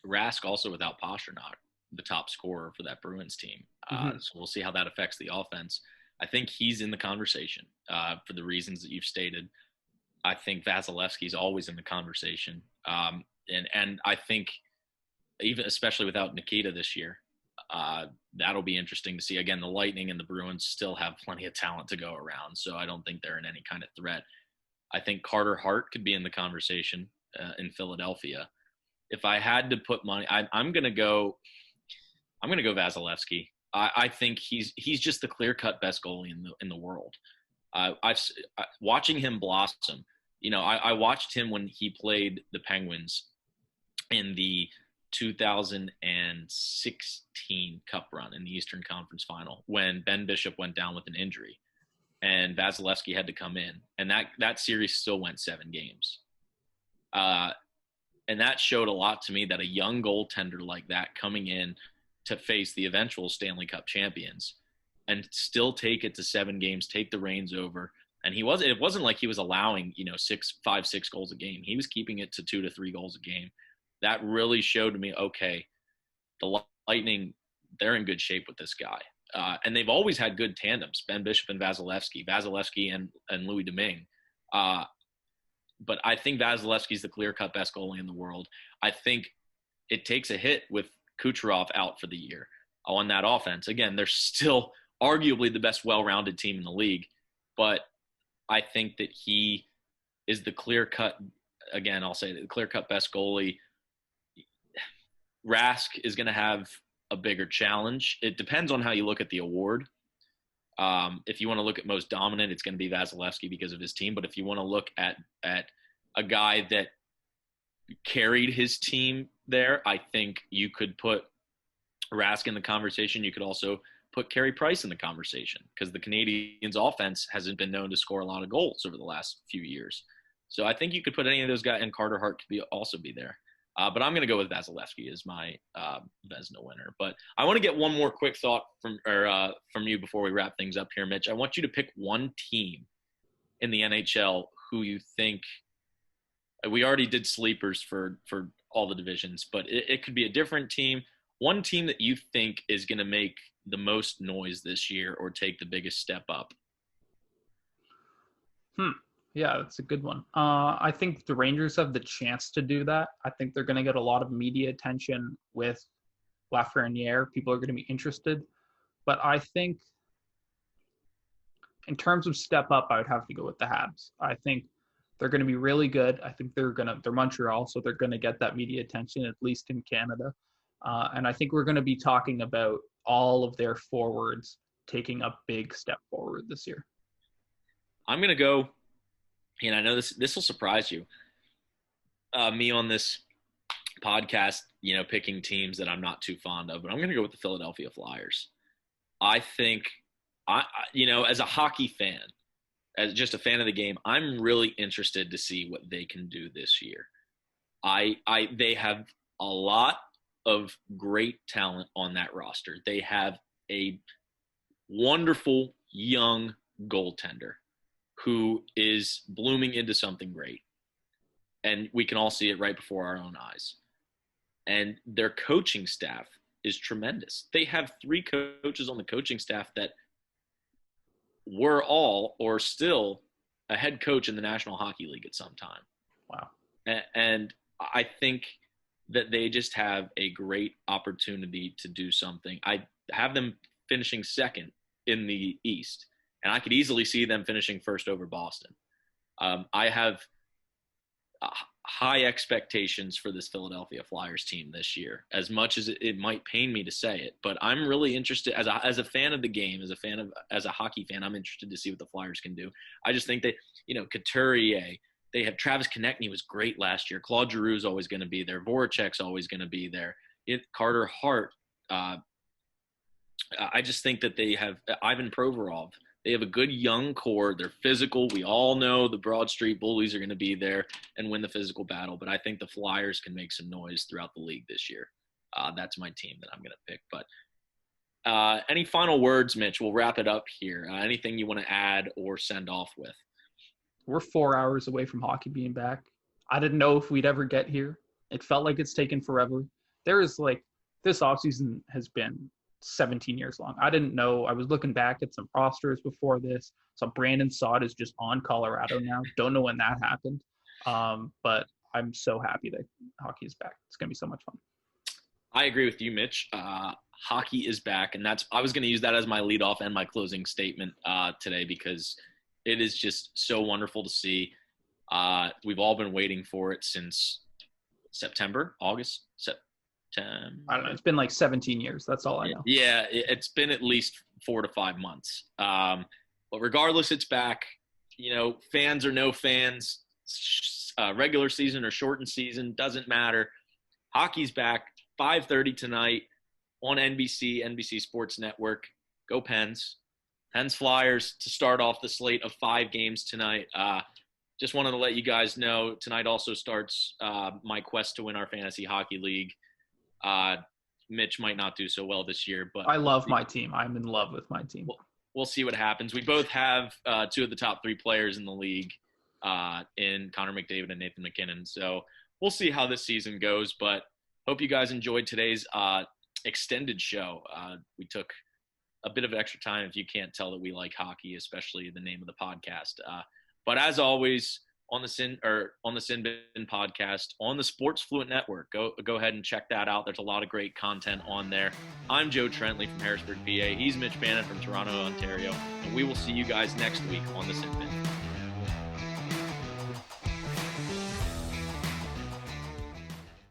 Rask also without Pastrnak, the top scorer for that Bruins team. So we'll see how that affects the offense. I think he's in the conversation for the reasons that you've stated. I think Vasilevsky's always in the conversation. And I think even especially without Nikita this year, that'll be interesting to see. Again, the Lightning and the Bruins still have plenty of talent to go around, so I don't think they're in any kind of threat. I think Carter Hart could be in the conversation in Philadelphia. If I had to put money, I'm going to go Vasilevsky. I think he's just the clear-cut best goalie in the world. Watching him blossom. I watched him when he played the Penguins in the 2016 Cup run in the Eastern Conference Final when Ben Bishop went down with an injury and Vasilevsky had to come in. And that series still went 7 games. And that showed a lot to me, that a young goaltender like that coming in to face the eventual Stanley Cup champions and still take it to 7 games, take the reins over. And it wasn't like he was allowing, 5, 6 goals a game. He was keeping it to 2 to 3 goals a game. That really showed me, okay, the Lightning, they're in good shape with this guy. And they've always had good tandems, Ben Bishop and Vasilevsky and Louis Domingue. But I think Vasilevsky's the clear-cut best goalie in the world. I think it takes a hit with Kucherov out for the year on that offense. Again, they're still arguably the best well-rounded team in the league, but I think that he is the clear-cut, again, I'll say the clear-cut best goalie. Rask is going to have a bigger challenge. It depends on how you look at the award. If you want to look at most dominant, it's going to be Vasilevsky because of his team. But if you want to look at a guy that carried his team there, I think you could put Rask in the conversation. You could also put Carey Price in the conversation because the Canadiens' offense hasn't been known to score a lot of goals over the last few years. So I think you could put any of those guys, and Carter Hart could also be there. But I'm going to go with Vasilevsky as my Vezina winner. But I want to get one more quick thought from you before we wrap things up here, Mitch. I want you to pick one team in the NHL who you think – we already did sleepers for all the divisions, but it could be a different team. One team that you think is going to make the most noise this year or take the biggest step up. Yeah, that's a good one. I think the Rangers have the chance to do that. I think they're going to get a lot of media attention with Lafreniere. People are going to be interested. But I think in terms of step up, I would have to go with the Habs. I think they're going to be really good. I think they're Montreal, so they're going to get that media attention, at least in Canada. And I think we're going to be talking about all of their forwards taking a big step forward this year. I'm going to go, and I know this will surprise you, me on this podcast, picking teams that I'm not too fond of, but I'm going to go with the Philadelphia Flyers. I think, as a hockey fan, as just a fan of the game, I'm really interested to see what they can do this year. They have a lot of great talent on that roster. They have a wonderful young goaltender who is blooming into something great. And we can all see it right before our own eyes. And their coaching staff is tremendous. They have 3 coaches on the coaching staff that were all or still a head coach in the National Hockey League at some time. Wow. And I think that they just have a great opportunity to do something. I have them finishing second in the East, and I could easily see them finishing first over Boston. I have high expectations for this Philadelphia Flyers team this year, as much as it might pain me to say it. But I'm really interested, as a fan of the game, as a hockey fan, I'm interested to see what the Flyers can do. I just think that, Couturier, they have Travis Konechny was great last year. Claude Giroux is always going to be there. Voracek's always going to be there. Carter Hart. I just think that they have Ivan Provorov. They have a good young core. They're physical. We all know the Broad Street Bullies are going to be there and win the physical battle. But I think the Flyers can make some noise throughout the league this year. That's my team that I'm going to pick. But any final words, Mitch? We'll wrap it up here. Anything you want to add or send off with? We're 4 hours away from hockey being back. I didn't know if we'd ever get here. It felt like it's taken forever. This offseason has been 17 years long. I didn't know. I was looking back at some rosters before this. So Brandon Saad is just on Colorado now. Don't know when that happened. But I'm so happy that hockey is back. It's going to be so much fun. I agree with you, Mitch. Hockey is back, and I was going to use that as my leadoff and my closing statement today, because it is just so wonderful to see. We've all been waiting for it since August. I don't know. It's been like 17 years. That's all I know. Yeah, it's been at least 4 to 5 months. But regardless, it's back. Fans or no fans, regular season or shortened season, doesn't matter. Hockey's back, 5:30 tonight on NBC Sports Network. Go Pens. Pens Flyers to start off the slate of 5 games tonight. Just wanted to let you guys know, tonight also starts my quest to win our fantasy hockey league. Mitch might not do so well this year, but I love my team. I'm in love with my team. We'll see what happens. We both have 2 of the top 3 players in the league in Connor McDavid and Nathan McKinnon. So we'll see how this season goes, but hope you guys enjoyed today's extended show. We took a bit of extra time, if you can't tell that we like hockey, especially the name of the podcast. But as always, on the Sin Bin podcast on the Sports Fluent Network. Go ahead and check that out. There's a lot of great content on there. I'm Joe Trentley from Harrisburg, PA. He's Mitch Bannon from Toronto, Ontario. And we will see you guys next week on the Sin Bin.